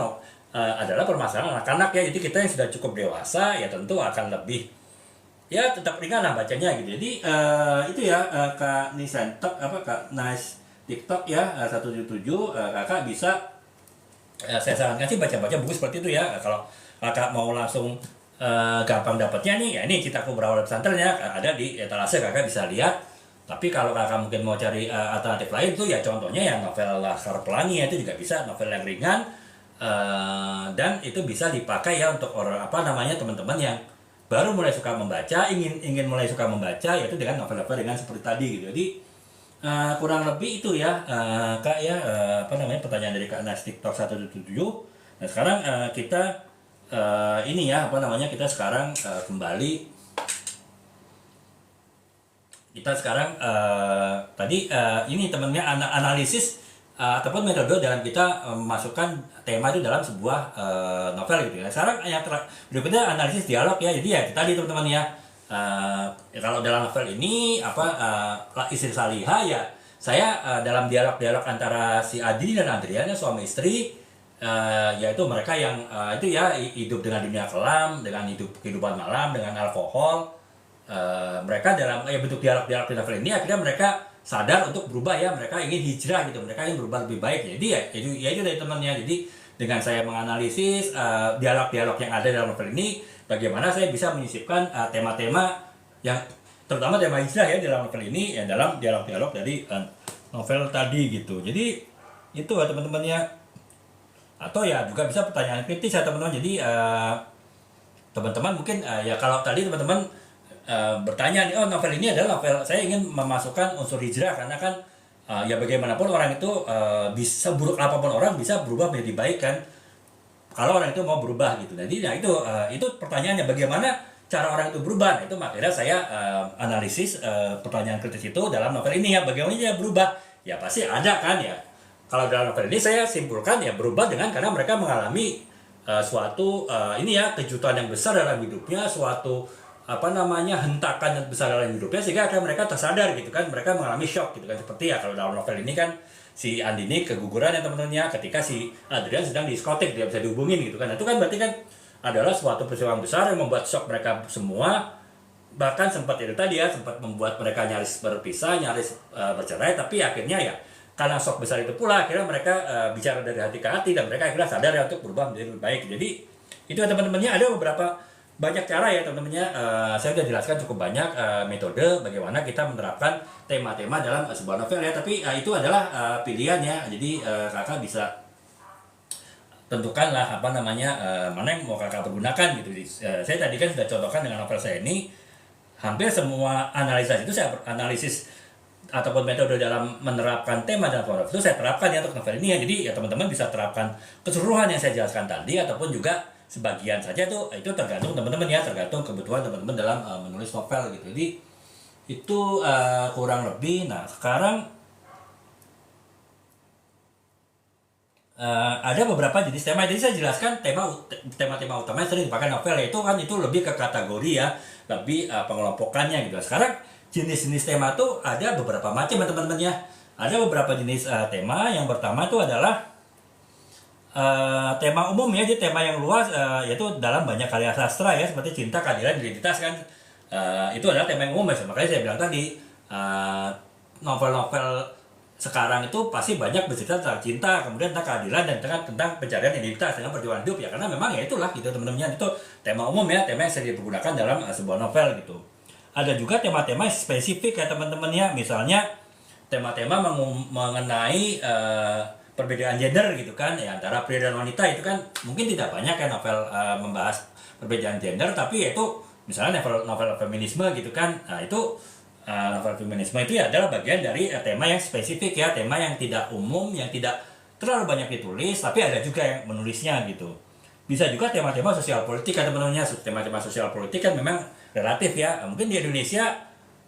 permasalahan anak-anak ya. Jadi kita yang sudah cukup dewasa ya tentu akan lebih ya tetap ringan lah bacanya gitu. Jadi itu ya Kak Nisentok Kak Nice TikTok ya 177, Kakak bisa saya sarankan sih baca-baca buku seperti itu ya. Kalau Kakak mau langsung gampang dapatnya nih ya, ini Cintaku Berawal dari Pesantren ya, ada di etalase, Kakak bisa lihat. Tapi kalau Kakak mungkin mau cari alternatif lain tuh ya, contohnya ya novel Laskar Pelangi ya, itu juga bisa, novel yang ringan dan itu bisa dipakai ya untuk orang teman-teman yang baru mulai suka membaca, ingin mulai suka membaca, yaitu dengan novel-novel ringan seperti tadi gitu. Jadi kurang lebih itu ya Kak ya, pertanyaan dari Kak Nas TikTok 177. Nah sekarang kita ini ya kita sekarang kembali, kita sekarang tadi ini temennya analisis ataupun metode dalam kita memasukkan tema itu dalam sebuah novel gitu ya. Sekarang yang berikutnya analisis dialog ya. Jadi ya tadi teman-teman ya, kalau dalam novel ini Istri Salihah ya, saya dalam dialog-dialog antara si Adi dan Adrian ya, suami istri, yaitu mereka yang itu ya hidup dengan dunia kelam, dengan kehidupan malam, dengan alkohol. Mereka dalam bentuk dialog-dialog di novel ini akhirnya mereka sadar untuk berubah ya, mereka ingin hijrah gitu, mereka ingin berubah lebih baik. Jadi ya itu dari temannya. Jadi dengan saya menganalisis dialog-dialog yang ada dalam novel ini, bagaimana saya bisa menyisipkan tema-tema yang terutama tema hijrah ya dalam novel ini ya, dalam dialog-dialog dari novel tadi gitu. Jadi itu ya teman-temannya. Atau ya juga bisa pertanyaan kritis ya teman-teman. Jadi teman-teman mungkin ya kalau tadi teman-teman bertanya nih, novel ini adalah novel saya ingin memasukkan unsur hijrah, karena kan ya bagaimanapun orang itu bisa buruk apapun orang bisa berubah menjadi baik kan, kalau orang itu mau berubah gitu. Jadi itu pertanyaannya, bagaimana cara orang itu berubah. Nah itu makanya saya analisis pertanyaan kritis itu dalam novel ini ya, bagaimana dia berubah. Ya pasti ada kan ya. Kalau dalam novel ini saya simpulkan ya berubah karena mereka mengalami suatu kejutan yang besar dalam hidupnya, suatu hentakan yang besar dalam hidupnya, sehingga akhirnya mereka tersadar gitu kan, mereka mengalami shock gitu kan. Seperti ya kalau dalam novel ini kan si Andini keguguran ya teman-temannya, ketika si Adrian sedang di diskotik, dia bisa dihubungin gitu kan. Itu kan berarti kan adalah suatu peristiwa besar yang membuat shock mereka semua, bahkan sempat membuat mereka nyaris berpisah, nyaris bercerai. Tapi akhirnya ya karena shock besar itu pula, akhirnya mereka bicara dari hati ke hati, dan mereka akhirnya sadar ya untuk berubah menjadi lebih baik. Jadi itu ya teman-temannya, ada beberapa banyak cara ya teman-temannya. Saya sudah jelaskan cukup banyak metode bagaimana kita menerapkan tema-tema dalam sebuah novel ya. Tapi itu adalah pilihan ya. Jadi kakak bisa tentukanlah mana yang mau kakak pergunakan gitu. Saya tadi kan sudah contohkan dengan novel saya ini, hampir semua analisa itu saya analisis ataupun metode dalam menerapkan tema dalam novel itu saya terapkan ya untuk novel ini ya. Jadi ya teman-teman bisa terapkan keseluruhan yang saya jelaskan tadi, ataupun juga sebagian saja tuh itu tergantung teman-teman ya, tergantung kebutuhan teman-teman dalam menulis novel gitu. Jadi itu kurang lebih. Nah sekarang ada beberapa jenis tema. Jadi saya jelaskan tema-tema utama yang sering dipakai novel, yaitu kan itu lebih ke kategori ya, lebih pengelompokannya gitu. Sekarang jenis-jenis tema tuh ada beberapa macam ya teman-teman ya. Ada beberapa jenis tema. Yang pertama itu adalah tema umum ya, jadi tema yang luas, yaitu dalam banyak karya sastra ya, seperti cinta, keadilan, identitas kan. Itu adalah tema yang umum ya. Makanya saya bilang tadi novel-novel sekarang itu pasti banyak bercerita tentang cinta, kemudian tentang keadilan, dan tentang pencarian identitas dengan perjuangan hidup ya, karena memang ya itulah gitu teman-teman, itu tema umum ya, tema yang sering digunakan dalam sebuah novel gitu. Ada juga tema-tema spesifik ya teman-teman ya, misalnya tema-tema mengenai perbedaan gender gitu kan ya, antara pria dan wanita. Itu kan mungkin tidak banyak ya novel membahas perbedaan gender, tapi yaitu misalnya novel feminisme gitu kan. Nah itu novel feminisme itu ya adalah bagian dari tema yang spesifik ya, tema yang tidak umum, yang tidak terlalu banyak ditulis, tapi ada juga yang menulisnya gitu. Bisa juga tema-tema sosial politik kan teman-teman. Tema-tema sosial politik kan memang relatif ya, mungkin di Indonesia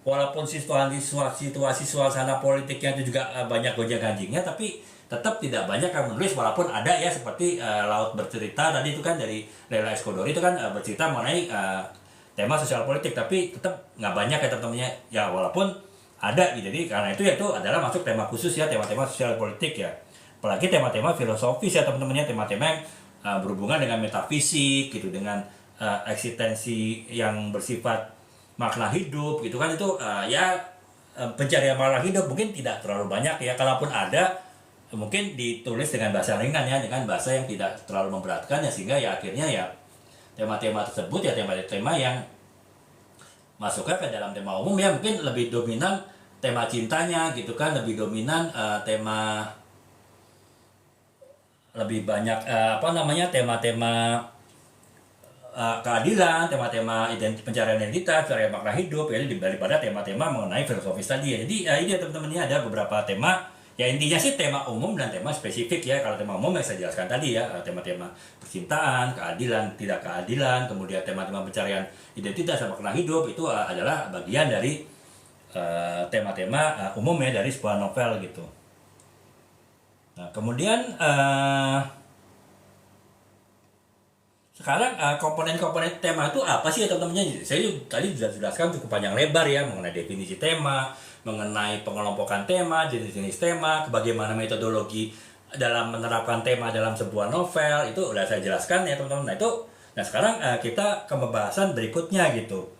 walaupun situasi suasana politiknya itu juga banyak gonjang-ganjingnya, tapi tetap tidak banyak yang menulis, walaupun ada ya, seperti Laut Bercerita tadi itu kan dari Leila Escudori, itu kan bercerita mengenai tema sosial politik, tapi tetap nggak banyak ya teman-temannya ya, walaupun ada gitu. Jadi karena itu adalah masuk tema khusus ya, tema-tema sosial politik ya. Apalagi tema-tema filosofis ya teman-temannya, tema-tema yang berhubungan dengan metafisik gitu, dengan eksistensi yang bersifat makna hidup gitu kan. Itu pencarian makna hidup mungkin tidak terlalu banyak ya, kalaupun ada mungkin ditulis dengan bahasa ringan ya, dengan bahasa yang tidak terlalu memberatkan ya, sehingga ya akhirnya ya tema-tema tersebut ya tema-tema yang masuknya ke dalam tema umum ya, mungkin lebih dominan tema cintanya gitu kan, lebih dominan tema, lebih banyak tema-tema keadilan, tema-tema pencarian identitas, pencarian makna hidup ya, daripada tema-tema mengenai filosofis tadi ya. Jadi ini ya teman-teman, ini ada beberapa tema. Ya intinya sih tema umum dan tema spesifik ya. Kalau tema umum yang saya jelaskan tadi ya, tema-tema percintaan, keadilan, tidak keadilan, kemudian tema-tema pencarian identitas dan makna hidup, itu adalah bagian dari tema-tema umum ya dari sebuah novel gitu. Nah kemudian sekarang komponen-komponen tema itu apa sih ya teman-teman? Saya tadi sudah jelaskan cukup panjang lebar ya mengenai definisi tema, mengenai pengelompokan tema, jenis-jenis tema, bagaimana metodologi dalam menerapkan tema dalam sebuah novel, itu udah saya jelaskan ya teman-teman. Nah sekarang kita ke pembahasan berikutnya gitu.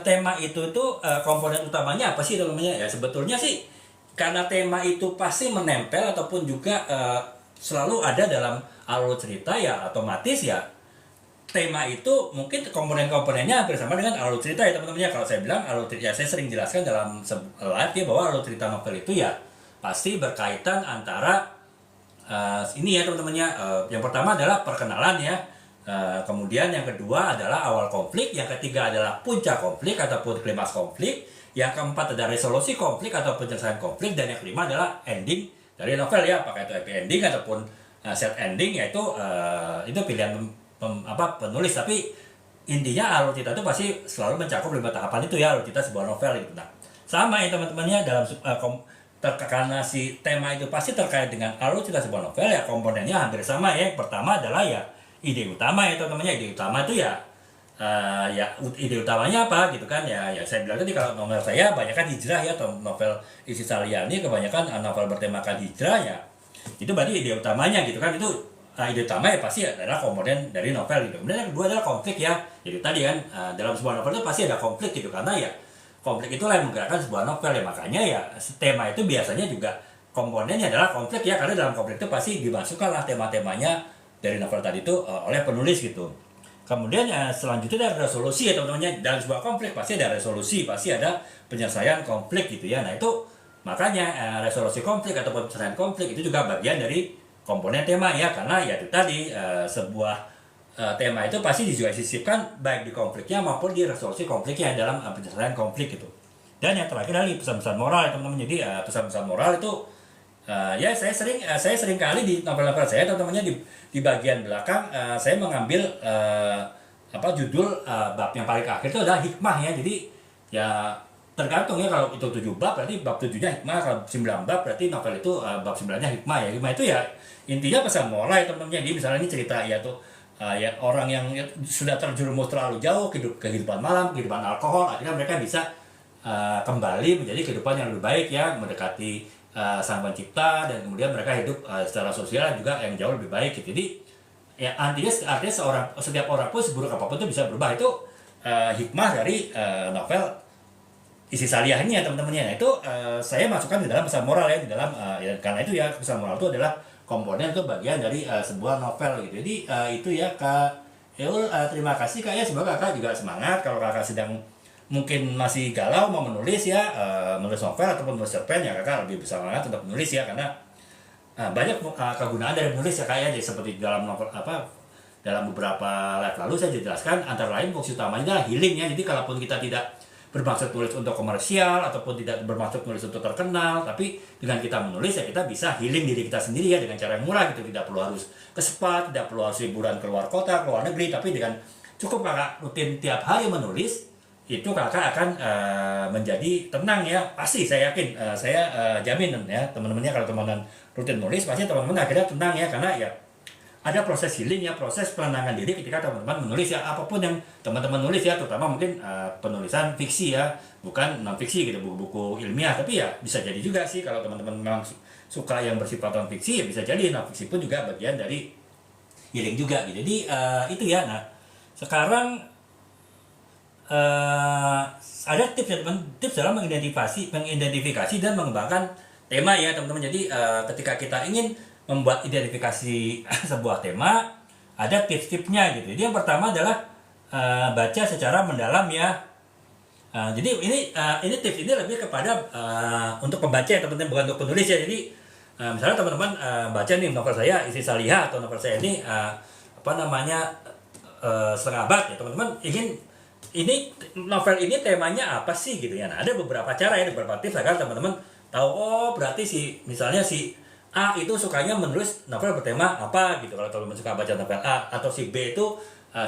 Tema itu tuh komponen utamanya apa sih teman-teman? Ya sebetulnya sih karena tema itu pasti menempel ataupun juga selalu ada dalam alur cerita ya, otomatis ya tema itu mungkin komponen-komponennya hampir sama dengan alur cerita ya teman-teman ya. Kalau saya bilang alur cerita ya, saya sering jelaskan dalam live ya, bahwa alur cerita novel itu ya pasti berkaitan antara ini ya teman-teman ya. Yang pertama adalah perkenalan ya, kemudian yang kedua adalah awal konflik, yang ketiga adalah puncak konflik ataupun klimaks konflik, yang keempat ada resolusi konflik atau penyelesaian konflik, dan yang kelima adalah ending dari novel ya, apakah itu happy ending ataupun sad ending, yaitu itu pilihan penulis. Tapi intinya alur cerita itu pasti selalu mencakup 5 tahapan itu ya, alur cerita sebuah novel gitu. Nah sama ya teman-temannya, dalam karena si tema itu pasti terkait dengan alur cerita sebuah novel ya, komponennya hampir sama ya. Yang pertama adalah ya ide utama ya teman-temannya. Ide utama itu ya ide utamanya apa gitu kan ya. Saya bilang tadi kalau novel saya banyak kan hijrah ya, atau novel Isi Saliani kebanyakan novel bertemakan hijrah ya, itu berarti ide utamanya gitu kan. Itu ide utama ya pasti adalah komponen dari novel gitu. Kemudian yang kedua adalah konflik ya. Jadi tadi kan dalam sebuah novel itu pasti ada konflik gitu, karena ya konflik itulah yang menggerakkan sebuah novel ya. Makanya ya tema itu biasanya juga komponennya adalah konflik ya, karena dalam konflik itu pasti dimasukkanlah tema-temanya dari novel tadi itu oleh penulis gitu. Kemudian selanjutnya ada resolusi ya teman-teman. Dalam sebuah konflik pasti ada resolusi, pasti ada penyelesaian konflik gitu ya. Nah itu makanya resolusi konflik atau penyelesaian konflik itu juga bagian dari komponen tema ya, karena ya itu tadi sebuah tema itu pasti juga disisipkan baik di konfliknya maupun di resolusi konfliknya dalam penyelesaian konflik itu. Dan yang terakhir adalah pesan-pesan moral ya teman-teman. Jadi pesan-pesan moral itu Ya saya sering kali di novel-novel saya teman-temannya di bagian belakang saya mengambil judul bab yang paling akhir itu adalah hikmah ya. Jadi ya tergantung ya, kalau itu 7 bab berarti bab 7-nya hikmah, kalau 9 bab berarti novel itu bab 9-nya hikmah ya. Hikmah itu ya intinya pesan moral ya teman-teman. Jadi misalnya ini cerita ya tuh ya orang yang sudah terjerumus terlalu jauh kehidupan malam, kehidupan alkohol, akhirnya mereka bisa kembali menjadi kehidupan yang lebih baik ya, mendekati sang pencipta, dan kemudian mereka hidup secara sosial juga yang jauh lebih baik gitu. Jadi ya artinya setiap orang pun seburuk apapun itu bisa berubah. Itu hikmah dari novel isi saliyah ini ya teman-temannya. Nah, itu saya masukkan di dalam pesan moral ya, di dalam ya, karena itu ya pesan moral itu adalah komponen, itu bagian dari sebuah novel gitu. Jadi itu ya Kak Eul, terima kasih Kak ya, semoga Kakak juga semangat. Kalau Kakak sedang mungkin masih galau mau menulis ya, menulis novel ataupun menulis cerpen ya, Kakak lebih bisa semangat untuk menulis ya, karena banyak kegunaan dari menulis ya Kak ya. Jadi seperti dalam novel dalam beberapa live lalu saya jelaskan, antara lain fungsi utamanya adalah healing ya. Jadi kalaupun kita tidak bermaksud tulis untuk komersial ataupun tidak bermaksud tulis untuk terkenal, tapi dengan kita menulis ya kita bisa healing diri kita sendiri ya, dengan cara yang murah gitu. Tidak perlu harus ke spa, tidak perlu harus liburan keluar kota, keluar negeri, tapi dengan cukup Kakak rutin tiap hari menulis, itu Kakak akan menjadi tenang ya. Pasti saya yakin, saya jamin ya teman-temannya, kalau teman-teman rutin nulis pasti teman-teman akhirnya tenang ya, karena ya ada proses healing ya, proses penenangan diri ketika teman-teman menulis ya, apapun yang teman-teman nulis ya, terutama mungkin penulisan fiksi ya, bukan non fiksi gitu, buku-buku ilmiah. Tapi ya bisa jadi juga sih kalau teman-teman memang suka yang bersifat non fiksi ya, bisa jadi non fiksi pun juga bagian dari healing juga gitu. Jadi itu ya. Nah sekarang ada tips dalam mengidentifikasi dan mengembangkan tema ya teman-teman. Jadi ketika kita ingin membuat identifikasi sebuah tema, ada tips-tipsnya gitu. Jadi yang pertama adalah baca secara mendalam ya. Jadi ini tips ini lebih kepada untuk pembaca ya teman-teman, bukan untuk penulis ya. Jadi misalnya teman-teman baca nih novel saya Isi Saliyah, atau novel saya ini Setengah Abad ya, teman-teman ingin ini novel ini temanya apa sih gitu ya. Nah ada beberapa cara ya, beberapa tips agar teman-teman tahu, oh berarti misalnya si A itu sukanya menulis novel bertema apa gitu, kalau teman-teman suka baca novel A, atau si B itu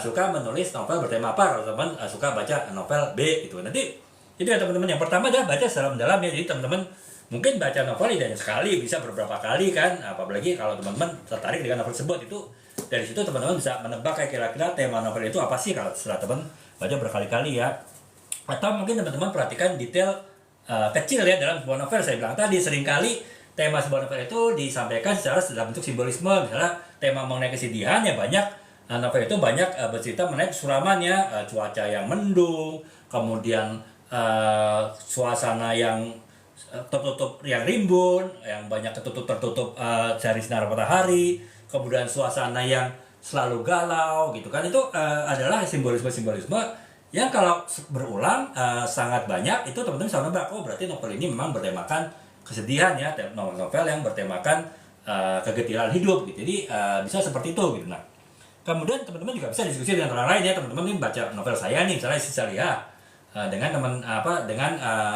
suka menulis novel bertema apa, kalau teman-teman suka baca novel B gitu. Nanti itu ya teman-teman. Yang pertama adalah baca secara mendalam ya. Jadi teman-teman mungkin baca novel tidak hanya sekali, bisa beberapa kali kan, apalagi kalau teman-teman tertarik dengan novel tersebut. Itu dari situ teman-teman bisa menebak kayak kira-kira tema novel itu apa sih kalau setelah teman baca berkali-kali ya. Atau mungkin teman-teman perhatikan detail kecil ya dalam sebuah novel. Saya bilang tadi, seringkali tema sebuah novel itu disampaikan secara dalam bentuk simbolisme. Misalnya tema mengenai kesedihan ya, banyak novel itu banyak bercerita mengenai kesuraman ya, cuaca yang mendung, kemudian suasana yang tertutup, yang rimbun, yang banyak tertutup dari sinar matahari, kemudian suasana yang selalu galau gitu kan. Itu adalah simbolisme yang kalau berulang sangat banyak, itu teman-teman bisa nebak, oh berarti novel ini memang bertemakan kesedihan ya, novel yang bertemakan kegetiran hidup gitu. Jadi bisa seperti itu gitu. Nah kemudian teman-teman juga bisa diskusi dengan orang lain ya. Teman-teman ini baca novel saya nih, misalnya Isi Saliyah, dengan dengan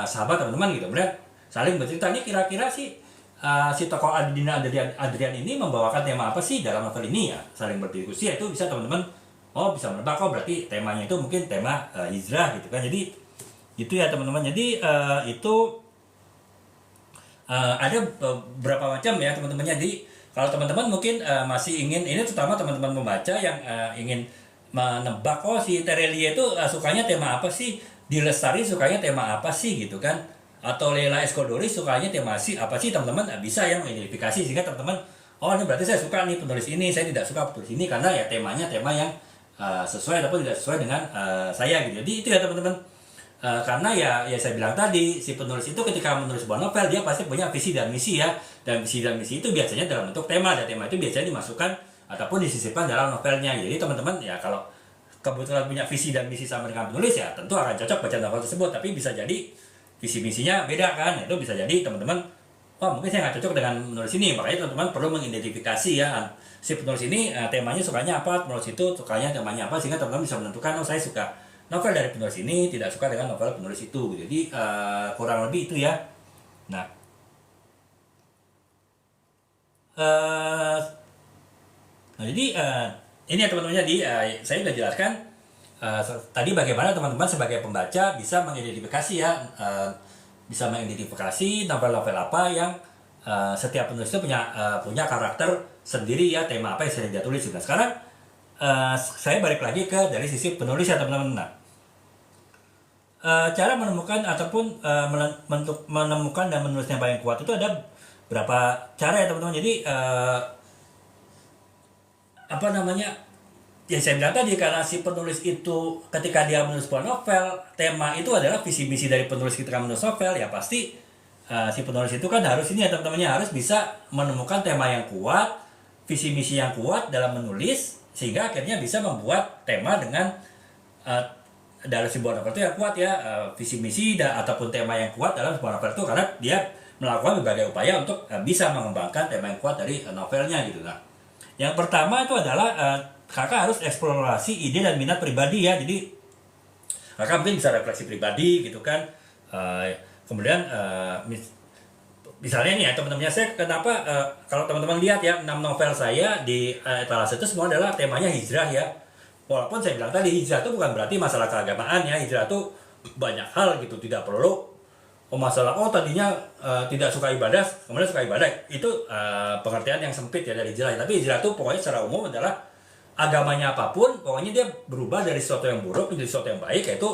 sahabat teman-teman gitu, kemudian saling bercerita, nih kira-kira si tokoh Adrian ini membawakan tema apa sih dalam novel ini ya, saling berdiskusi ya. Itu bisa teman-teman bisa menebak, berarti temanya itu mungkin tema hijrah gitu kan. Jadi itu ya teman-teman. Jadi itu ada beberapa macam ya teman-teman. Jadi kalau teman-teman mungkin masih ingin, ini terutama teman-teman membaca yang ingin menebak, oh si Terelie itu sukanya tema apa sih, di Lestari sukanya tema apa sih gitu kan, atau Leila Escodori sukanya tema apa sih, teman-teman bisa ya mengidentifikasi, sehingga teman-teman oh ini berarti saya suka nih penulis ini, saya tidak suka penulis ini karena ya temanya tema yang sesuai ataupun tidak sesuai dengan saya gitu. Jadi itu ya teman-teman. Karena ya saya bilang tadi, si penulis itu ketika menulis sebuah novel dia pasti punya visi dan misi ya, dan visi dan misi itu biasanya dalam bentuk tema, dan tema itu biasanya dimasukkan ataupun disisipkan dalam novelnya. Jadi teman-teman ya kalau kebetulan punya visi dan misi sama dengan penulis ya tentu akan cocok baca novel tersebut. Tapi bisa jadi visi misinya beda kan, itu bisa jadi teman-teman mungkin saya nggak cocok dengan penulis ini. Makanya teman-teman perlu mengidentifikasi ya, si penulis ini temanya sukanya apa, penulis itu sukanya temanya apa, sehingga teman-teman bisa menentukan, oh saya suka novel dari penulis ini, tidak suka dengan novel penulis itu. Jadi kurang lebih itu ya. Nah Eh, nah, jadi ini ya teman-teman, jadi saya sudah jelaskan tadi bagaimana teman-teman sebagai pembaca bisa mengidentifikasi ya, bisa mengidentifikasi novel-novel apa yang setiap penulis itu punya karakter sendiri ya, tema apa yang sering dia tulis. Nah sekarang saya balik lagi ke dari sisi penulis ya teman-teman. Nah, cara menemukan ataupun menemukan dan menulis yang paling kuat itu ada berapa cara ya teman-teman. Jadi apa namanya, yang saya bilang tadi, karena si penulis itu ketika dia menulis sebuah novel, tema itu adalah visi misi dari penulis ketika menulis novel, ya pasti si penulis itu kan harus ini ya teman-temannya, harus bisa menemukan tema yang kuat, visi misi yang kuat dalam menulis, sehingga akhirnya bisa membuat tema dengan dalam sebuah novel itu yang kuat ya, visi misi ataupun tema yang kuat dalam sebuah novel itu, karena dia melakukan berbagai upaya untuk bisa mengembangkan tema yang kuat dari novelnya gitu. Nah, yang pertama itu adalah kakak harus eksplorasi ide dan minat pribadi ya. Jadi kakak mungkin bisa refleksi pribadi gitu kan. Kemudian misalnya nih ya teman-temannya, saya kenapa kalau teman-teman lihat ya 6 novel saya di etalase itu semua adalah temanya hijrah ya. Walaupun saya bilang tadi hijrah itu bukan berarti masalah keagamaan ya. Hijrah itu banyak hal gitu, tidak perlu masalah tadinya tidak suka ibadah kemudian suka ibadah, itu pengertian yang sempit ya dari hijrah. Tapi hijrah itu pokoknya secara umum adalah agamanya apapun, pokoknya dia berubah dari sesuatu yang buruk menjadi sesuatu yang baik, yaitu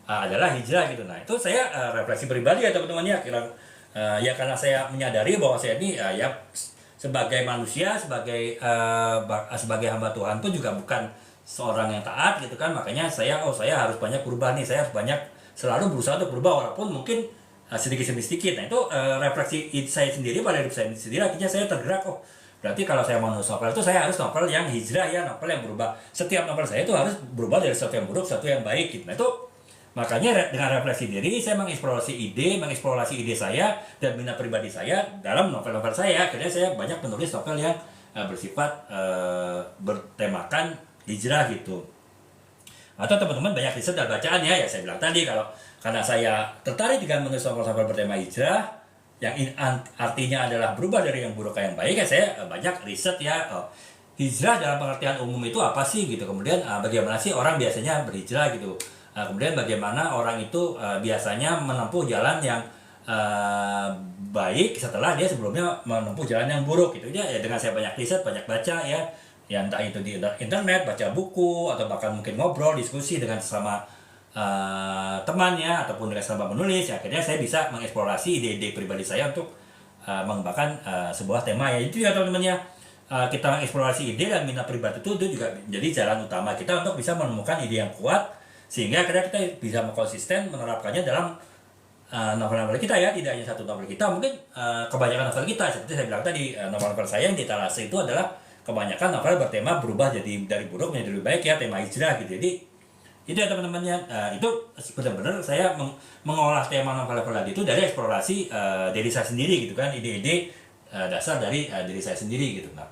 adalah hijrah gitu. Nah itu saya refleksi pribadi ya teman-teman ya, ya karena saya menyadari bahwa saya ini ya sebagai manusia, sebagai hamba Tuhan pun juga bukan seorang yang taat gitu kan, makanya saya harus banyak berubah nih, saya harus banyak selalu berusaha untuk berubah walaupun mungkin sedikit demi sedikit. Nah itu refleksi saya sendiri pada hidup saya sendiri, akhirnya saya tergerak, berarti kalau saya mau nulis novel itu saya harus novel yang hijrah ya, novel yang berubah. Setiap novel saya itu harus berubah dari sesuatu yang buruk sesuatu yang baik gitu. Nah itu makanya dengan refleksi diri saya mengeksplorasi ide saya dan minat pribadi saya dalam novel-novel saya. Akhirnya saya banyak menulis novel yang bersifat bertemakan hijrah gitu. Atau teman-teman banyak riset dan bacaan ya, saya bilang tadi kalau karena saya tertarik dengan menulis novel-novel bertema hijrah yang artinya adalah berubah dari yang buruk ke yang baik ya, saya banyak riset ya, hijrah dalam pengertian umum itu apa sih gitu, kemudian bagaimana sih orang biasanya berhijrah gitu, kemudian bagaimana orang itu biasanya menempuh jalan yang baik setelah dia sebelumnya menempuh jalan yang buruk gitu ya. Dengan saya banyak riset, banyak baca ya entah itu di internet, baca buku, atau bahkan mungkin ngobrol, diskusi dengan sesama temannya ataupun dengan sesama penulis, ya, akhirnya saya bisa mengeksplorasi ide-ide pribadi saya untuk mengembangkan sebuah tema ya. Itu ya teman-teman ya, kita mengeksplorasi ide dan minat pribadi itu juga jadi jalan utama kita untuk bisa menemukan ide yang kuat, sehingga akhirnya kita bisa konsisten menerapkannya dalam novel-novel kita ya. Tidak hanya satu novel kita, mungkin kebanyakan novel kita, seperti saya bilang tadi, novel-novel saya yang di etalase itu adalah kebanyakan novel bertema berubah dari buruk menjadi lebih baik ya, tema hijrah gitu. Jadi itu ya teman-teman ya, itu benar-benar saya mengolah tema novel-novel tadi itu dari eksplorasi diri saya sendiri gitu kan, ide-ide dasar dari diri saya sendiri gitu. Nah,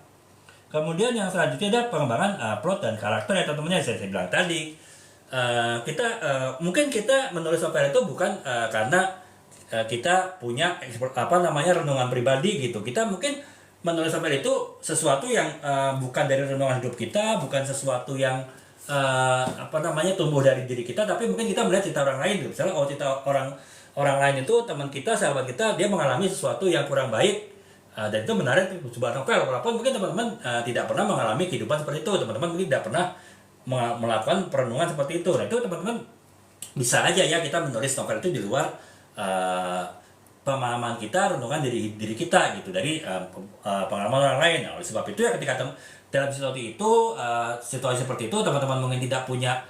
kemudian yang selanjutnya ada pengembangan plot dan karakter ya teman-teman ya. Saya bilang tadi mungkin kita menulis novel itu bukan karena kita punya renungan pribadi gitu. Kita mungkin menulis novel itu sesuatu yang bukan dari renungan hidup kita, bukan sesuatu yang tumbuh dari diri kita, tapi mungkin kita melihat cerita orang lain. Misalnya cerita orang lain itu teman kita, sahabat kita, dia mengalami sesuatu yang kurang baik, dan itu menarik sebuah novel. Walaupun mungkin teman-teman tidak pernah mengalami kehidupan seperti itu, teman-teman mungkin tidak pernah melakukan perenungan seperti itu. Nah itu teman-teman bisa aja ya kita menulis novel itu di luar pemahaman kita, renungan diri kita gitu, dari pengalaman orang lain. Nah, oleh sebab itu ya ketika dalam situasi seperti itu teman-teman mungkin tidak punya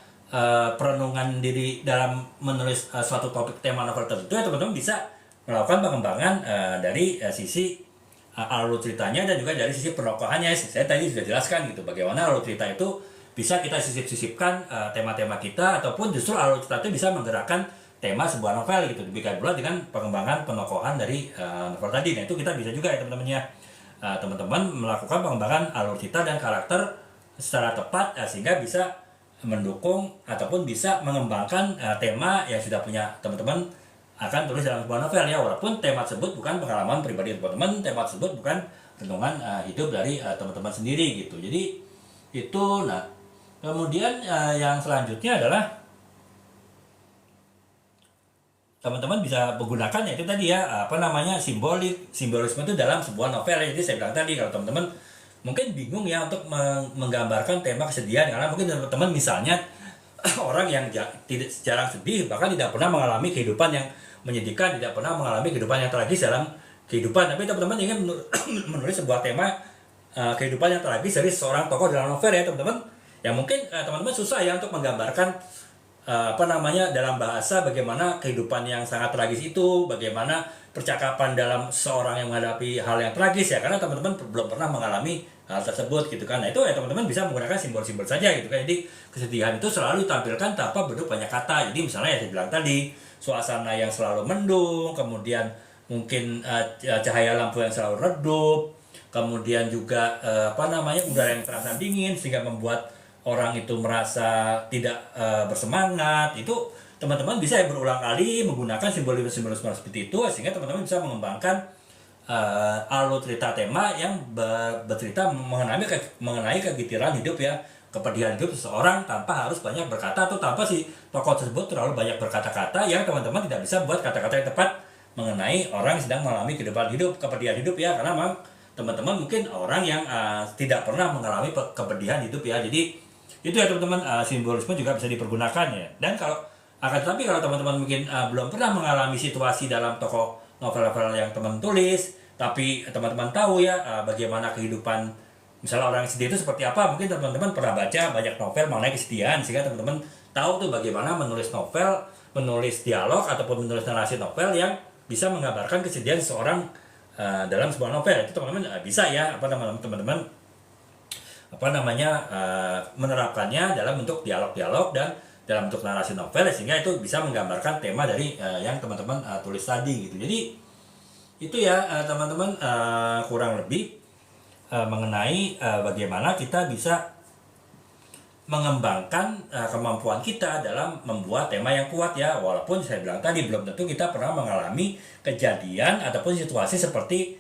perenungan diri dalam menulis suatu topik tema novel tertentu ya, teman-teman bisa melakukan pengembangan dari sisi alur ceritanya dan juga dari sisi penokohannya. Saya tadi sudah jelaskan gitu bagaimana alur cerita itu bisa kita sisip-sisipkan tema-tema kita, ataupun justru alur cerita itu bisa menggerakkan tema sebuah novel gitu. Demikian pula dengan pengembangan penokohan dari novel tadi. Nah itu kita bisa juga ya teman-teman ya, teman-teman melakukan pengembangan alur cerita dan karakter secara tepat sehingga bisa mendukung ataupun bisa mengembangkan tema yang sudah punya teman-teman akan tulis dalam sebuah novel ya. Walaupun tema tersebut bukan pengalaman pribadi teman-teman, tema tersebut bukan renungan hidup dari teman-teman sendiri gitu. Jadi itu. Nah, kemudian yang selanjutnya adalah teman-teman bisa menggunakan itu tadi ya, simbolisme itu dalam sebuah novel ya. Jadi saya bilang tadi, kalau teman-teman mungkin bingung ya untuk menggambarkan tema kesedihan, karena mungkin teman-teman misalnya orang yang tidak jarang sedih, bahkan tidak pernah mengalami kehidupan yang menyedihkan, tidak pernah mengalami kehidupan yang tragis dalam kehidupan, tapi teman-teman ingin menulis sebuah tema kehidupan yang tragis dari seorang tokoh dalam novel ya teman-teman. Ya mungkin teman-teman susah ya untuk menggambarkan dalam bahasa bagaimana kehidupan yang sangat tragis itu, bagaimana percakapan dalam seorang yang menghadapi hal yang tragis ya, karena teman-teman belum pernah mengalami hal tersebut gitu kan. Nah itu ya teman-teman bisa menggunakan simbol-simbol saja gitu kan. Jadi kesedihan itu selalu ditampilkan tanpa bentuk banyak kata. Jadi misalnya yang saya bilang tadi, suasana yang selalu mendung, kemudian mungkin cahaya lampu yang selalu redup, kemudian juga udara yang terasa dingin sehingga membuat orang itu merasa tidak bersemangat. Itu teman-teman bisa berulang kali menggunakan simbol-simbol seperti itu, sehingga teman-teman bisa mengembangkan alur cerita tema yang bercerita mengenai kegitiran hidup ya, kepedihan hidup seseorang tanpa harus banyak berkata, atau tanpa si tokoh tersebut terlalu banyak berkata-kata yang teman-teman tidak bisa buat kata-kata yang tepat mengenai orang yang sedang mengalami kehidupan hidup, kepedihan hidup ya. Karena memang teman-teman mungkin orang yang tidak pernah mengalami kepedihan hidup ya. Jadi itu ya teman-teman, simbolisme juga bisa dipergunakan ya. Dan kalau teman-teman mungkin belum pernah mengalami situasi dalam tokoh novel-novel yang teman tulis, tapi teman-teman tahu ya bagaimana kehidupan misalnya orang yang sedih itu seperti apa. Mungkin teman-teman pernah baca banyak novel mengenai kesedihan, sehingga teman-teman tahu tuh bagaimana menulis novel, menulis dialog ataupun menulis narasi novel yang bisa menggambarkan kesedihan seseorang dalam sebuah novel. Itu teman-teman bisa ya teman-teman menerapkannya dalam bentuk dialog-dialog dan dalam bentuk narasi novel, sehingga itu bisa menggambarkan tema dari yang teman-teman tulis tadi gitu. Jadi itu ya teman-teman, kurang lebih mengenai bagaimana kita bisa mengembangkan kemampuan kita dalam membuat tema yang kuat ya. Walaupun saya bilang tadi belum tentu kita pernah mengalami kejadian ataupun situasi seperti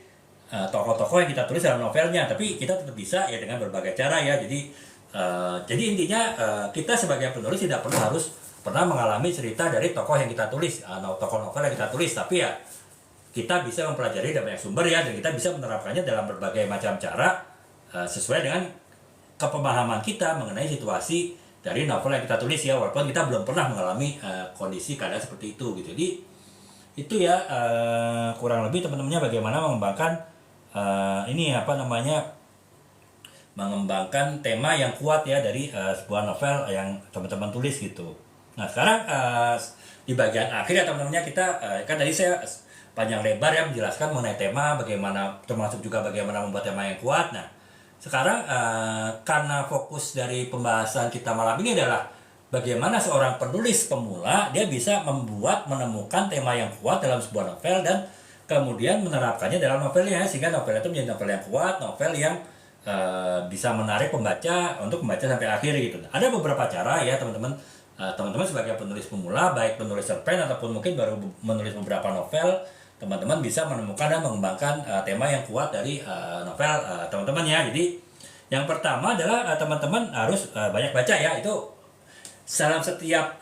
tokoh-tokoh yang kita tulis dalam novelnya, tapi kita tetap bisa ya dengan berbagai cara ya. Jadi intinya kita sebagai penulis tidak perlu harus pernah mengalami cerita dari tokoh yang kita tulis, tokoh novel yang kita tulis, tapi ya kita bisa mempelajari dari banyak sumber ya, dan kita bisa menerapkannya dalam berbagai macam cara sesuai dengan kepemahaman kita mengenai situasi dari novel yang kita tulis ya, walaupun kita belum pernah mengalami kondisi keadaan seperti itu gitu. Jadi itu ya kurang lebih teman-temannya bagaimana mengembangkan mengembangkan tema yang kuat ya dari sebuah novel yang teman-teman tulis gitu. Nah sekarang di bagian akhir ya teman-temannya, kita kan tadi saya panjang lebar ya menjelaskan mengenai tema, bagaimana termasuk juga bagaimana membuat tema yang kuat. Nah sekarang karena fokus dari pembahasan kita malam ini adalah bagaimana seorang penulis pemula dia bisa menemukan tema yang kuat dalam sebuah novel dan kemudian menerapkannya dalam novelnya, sehingga novel itu menjadi novel yang kuat, novel yang bisa menarik pembaca untuk membaca sampai akhir gitu. Ada beberapa cara ya teman-teman. Teman-teman sebagai penulis pemula, baik penulis cerpen ataupun mungkin baru menulis beberapa novel, teman-teman bisa menemukan dan mengembangkan tema yang kuat dari novel teman-teman ya. Jadi yang pertama adalah teman-teman harus banyak baca ya. Itu dalam setiap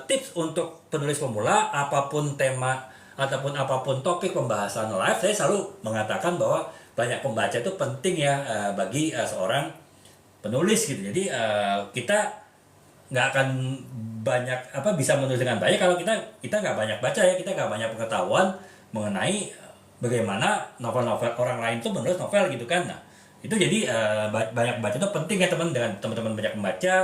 tips untuk penulis pemula, apapun tema ataupun apapun topik pembahasan live, saya selalu mengatakan bahwa banyak pembaca itu penting ya bagi seorang penulis gitu. Jadi kita nggak akan banyak bisa menulis dengan baik kalau kita nggak banyak baca ya, kita nggak banyak pengetahuan mengenai bagaimana novel-novel orang lain itu menulis novel gitu kan. Nah itu jadi banyak baca itu penting ya dengan teman-teman banyak membaca.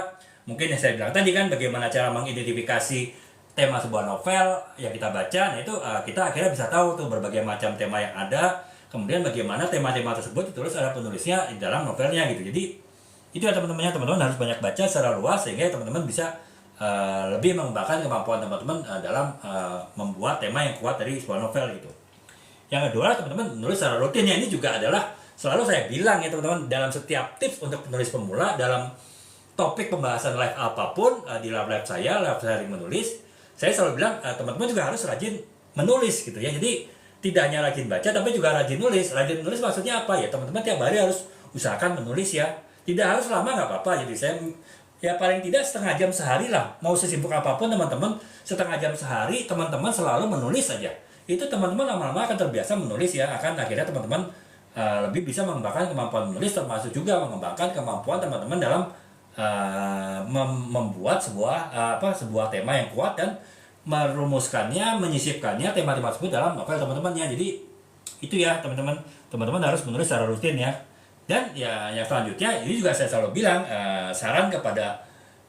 Mungkin yang saya bilang tadi kan bagaimana cara mengidentifikasi tema sebuah novel yang kita baca. Nah itu kita akhirnya bisa tahu tuh berbagai macam tema yang ada, kemudian bagaimana tema-tema tersebut ditulis oleh penulisnya di dalam novelnya gitu. Jadi itu ya teman-teman harus banyak baca secara luas, sehingga teman-teman bisa lebih mengembangkan kemampuan teman-teman dalam membuat tema yang kuat dari sebuah novel gitu. Yang kedua, teman-teman menulis secara rutin ya. Ini juga adalah selalu saya bilang ya teman-teman, dalam setiap tips untuk penulis pemula dalam topik pembahasan live apapun di live saya, live sharing menulis, saya selalu bilang teman-teman juga harus rajin menulis gitu ya. Jadi tidak hanya rajin baca tapi juga rajin nulis. Rajin nulis maksudnya apa ya teman-teman? Tiap hari harus usahakan menulis ya. Tidak harus lama, nggak apa-apa. Jadi saya ya paling tidak setengah jam sehari lah. Mau sesibuk apapun teman-teman, setengah jam sehari teman-teman selalu menulis saja. Itu teman-teman lama-lama akan terbiasa menulis ya. Akan akhirnya teman-teman lebih bisa mengembangkan kemampuan menulis, termasuk juga mengembangkan kemampuan teman-teman dalam membuat sebuah tema yang kuat dan merumuskannya, menyisipkannya tema-tema tersebut dalam novel teman-temannya. Jadi itu ya teman-teman harus menulis secara rutin ya. Dan ya yang selanjutnya ini juga saya selalu bilang saran kepada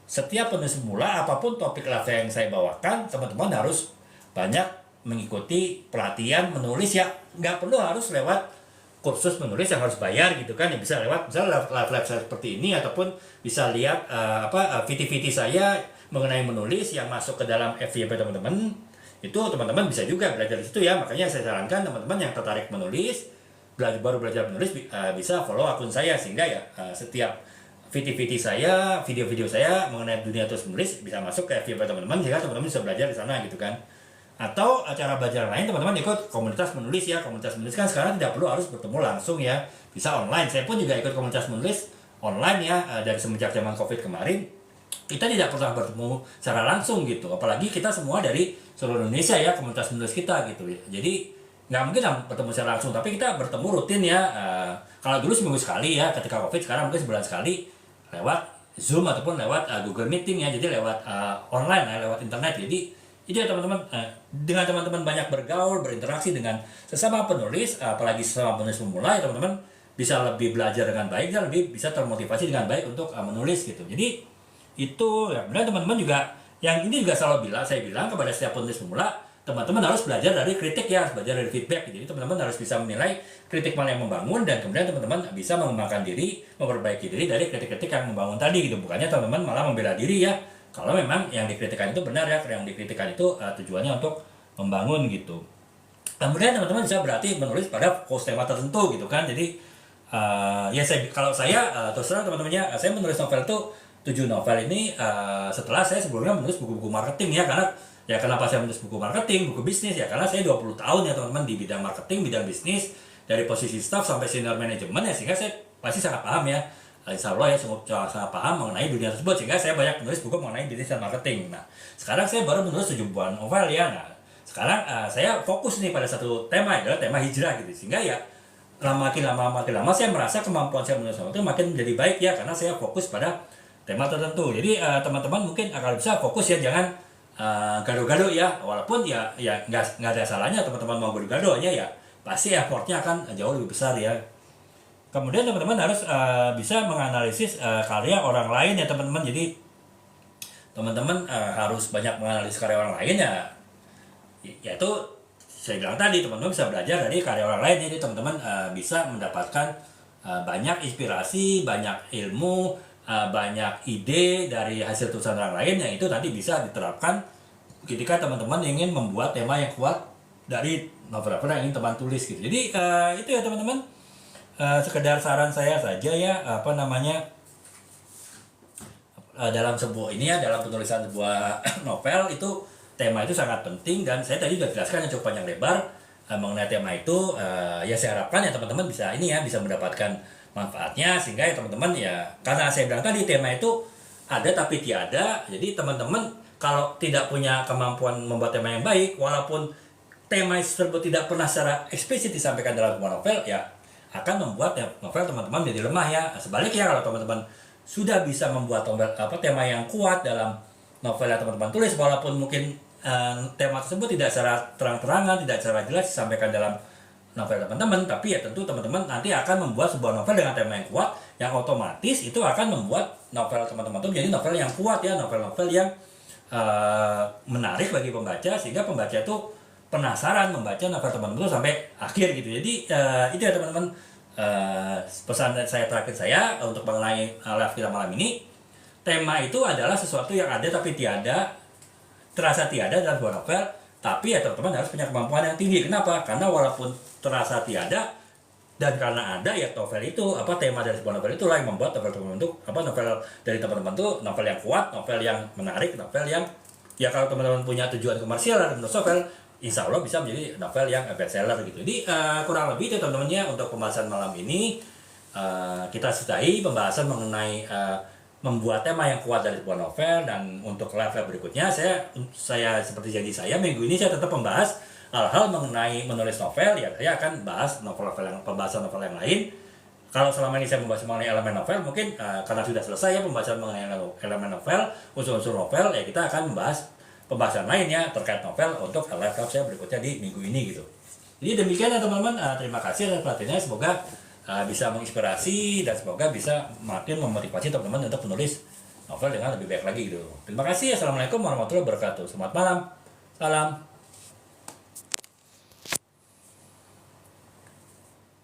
setiap penulis pemula, apapun topik yang saya bawakan, teman-teman harus banyak mengikuti pelatihan menulis ya. Nggak perlu harus lewat kursus menulis yang harus bayar gitu kan, ya bisa lewat misalnya live seperti ini, ataupun bisa lihat VT-VT saya mengenai menulis yang masuk ke dalam FYP teman-teman. Itu teman-teman bisa juga belajar di situ ya. Makanya saya sarankan teman-teman yang tertarik menulis, baru belajar menulis, bisa follow akun saya, sehingga ya setiap VT-VT saya, video-video saya mengenai dunia terus menulis bisa masuk ke FYP teman-teman, sehingga teman-teman bisa belajar di sana gitu kan. Atau acara belajar lain, teman-teman ikut komunitas menulis ya. Komunitas menulis kan sekarang tidak perlu harus bertemu langsung ya, bisa online. Saya pun juga ikut komunitas menulis online ya, dari semenjak zaman COVID kemarin. Kita tidak pernah bertemu secara langsung gitu, apalagi kita semua dari seluruh Indonesia ya, komunitas menulis kita gitu. Jadi nggak mungkin bertemu secara langsung, tapi kita bertemu rutin ya. Kalau dulu seminggu sekali ya ketika COVID, sekarang mungkin sebulan sekali lewat Zoom ataupun lewat Google Meeting ya, jadi lewat online ya, lewat internet. Jadi itu ya teman-teman, dengan teman-teman banyak bergaul, berinteraksi dengan sesama penulis, apalagi sesama penulis pemula ya teman-teman bisa lebih belajar dengan baik dan lebih bisa termotivasi dengan baik untuk menulis gitu. Jadi itu ya benar teman-teman juga, yang ini juga selalu saya bilang kepada setiap penulis pemula, teman-teman harus belajar dari kritik ya, harus belajar dari feedback. Jadi teman-teman harus bisa menilai kritik mana yang membangun, dan kemudian teman-teman bisa mengembangkan diri, memperbaiki diri dari kritik-kritik yang membangun tadi gitu. Bukannya teman-teman malah membela diri ya, kalau memang yang dikritikan itu benar ya, yang dikritikan itu tujuannya untuk membangun gitu. Kemudian teman-teman bisa berarti menulis pada fokus tema tertentu gitu kan. Jadi ya kalau saya terus terang teman-temannya, saya menulis novel itu 7 novel ini setelah saya sebelumnya menulis buku-buku marketing ya. Karena ya kenapa saya menulis buku marketing, buku bisnis ya, karena saya 20 tahun ya teman-teman di bidang marketing, bidang bisnis, dari posisi staff sampai senior manajemen ya, sehingga saya pasti sangat paham ya, insya Allah ya, sangat paham mengenai dunia tersebut, sehingga saya banyak menulis buku mengenai bisnis dan marketing. Nah sekarang saya baru menulis 7 buah novel ya. Nah sekarang saya fokus nih pada satu tema, adalah tema hijrah gitu, sehingga ya makin lama saya merasa kemampuan saya menulis novel itu makin menjadi baik ya, karena saya fokus pada tema tertentu. Jadi teman-teman mungkin akan bisa fokus ya, jangan gado-gado ya. Walaupun ya nggak ada salahnya teman-teman mau gado-gado aja ya, pasti effortnya akan jauh lebih besar ya. Kemudian teman-teman harus bisa menganalisis karya orang lain ya teman-teman. Jadi teman-teman harus banyak menganalisis karya orang lain ya. Yaitu saya bilang tadi, teman-teman bisa belajar dari karya orang lain. Jadi teman-teman bisa mendapatkan banyak inspirasi, banyak ilmu, banyak ide dari hasil tulisan orang lain, yang itu nanti bisa diterapkan ketika teman-teman ingin membuat tema yang kuat dari novel-novel yang ingin teman tulis gitu. Jadi itu ya teman-teman, sekedar saran saya saja ya, dalam sebuah ini ya, dalam penulisan sebuah novel itu tema itu sangat penting, dan saya tadi sudah jelaskan yang cukup panjang lebar mengenai tema itu. Ya saya harapkan ya teman-teman bisa bisa mendapatkan manfaatnya, sehingga ya teman-teman ya, karena saya bilang tadi tema itu ada tapi tiada. Jadi teman-teman kalau tidak punya kemampuan membuat tema yang baik, walaupun tema tersebut tidak pernah secara eksplisit disampaikan dalam sebuah novel, ya akan membuat novel teman-teman menjadi lemah ya. Sebaliknya kalau teman-teman sudah bisa membuat tema yang kuat dalam novel yang teman-teman tulis, walaupun mungkin tema tersebut tidak secara terang-terangan, tidak secara jelas disampaikan dalam novel teman-teman, tapi ya tentu teman-teman nanti akan membuat sebuah novel dengan tema yang kuat, yang otomatis itu akan membuat novel teman-teman itu menjadi novel yang kuat ya, novel-novel yang menarik bagi pembaca, sehingga pembaca itu penasaran membaca novel teman-teman itu sampai akhir gitu. Jadi itu ya teman-teman, pesan saya terakhir saya untuk mengenai live kita malam ini. Tema itu adalah sesuatu yang ada tapi terasa tiada dalam sebuah novel. Tapi ya teman-teman harus punya kemampuan yang tinggi. Kenapa? Karena walaupun terasa tiada, dan karena ada ya novel itu, tema dari sebuah novel itulah yang membuat novel dari teman-teman itu novel yang kuat, novel yang menarik, novel yang ya kalau teman-teman punya tujuan komersial dan menulis novel, insya Allah bisa menjadi novel yang bestseller gitu. Jadi kurang lebih itu teman-temannya untuk pembahasan malam ini kita sudahi pembahasan mengenai membuat tema yang kuat dari sebuah novel. Dan untuk live berikutnya saya seperti janji saya, minggu ini saya tetap membahas hal-hal mengenai menulis novel. Ya saya akan bahas pembahasan novel yang lain. Kalau selama ini saya membahas mengenai elemen novel, mungkin karena sudah selesai ya pembahasan mengenai elemen novel, unsur-unsur novel, ya kita akan membahas pembahasan lainnya terkait novel untuk live club saya berikutnya di minggu ini gitu. Jadi demikian ya teman-teman, terima kasih atas perhatiannya, semoga bisa menginspirasi dan semoga bisa makin memotivasi teman-teman untuk menulis novel dengan lebih baik lagi gitu. Terima kasih, assalamualaikum warahmatullahi wabarakatuh. Selamat malam, salam.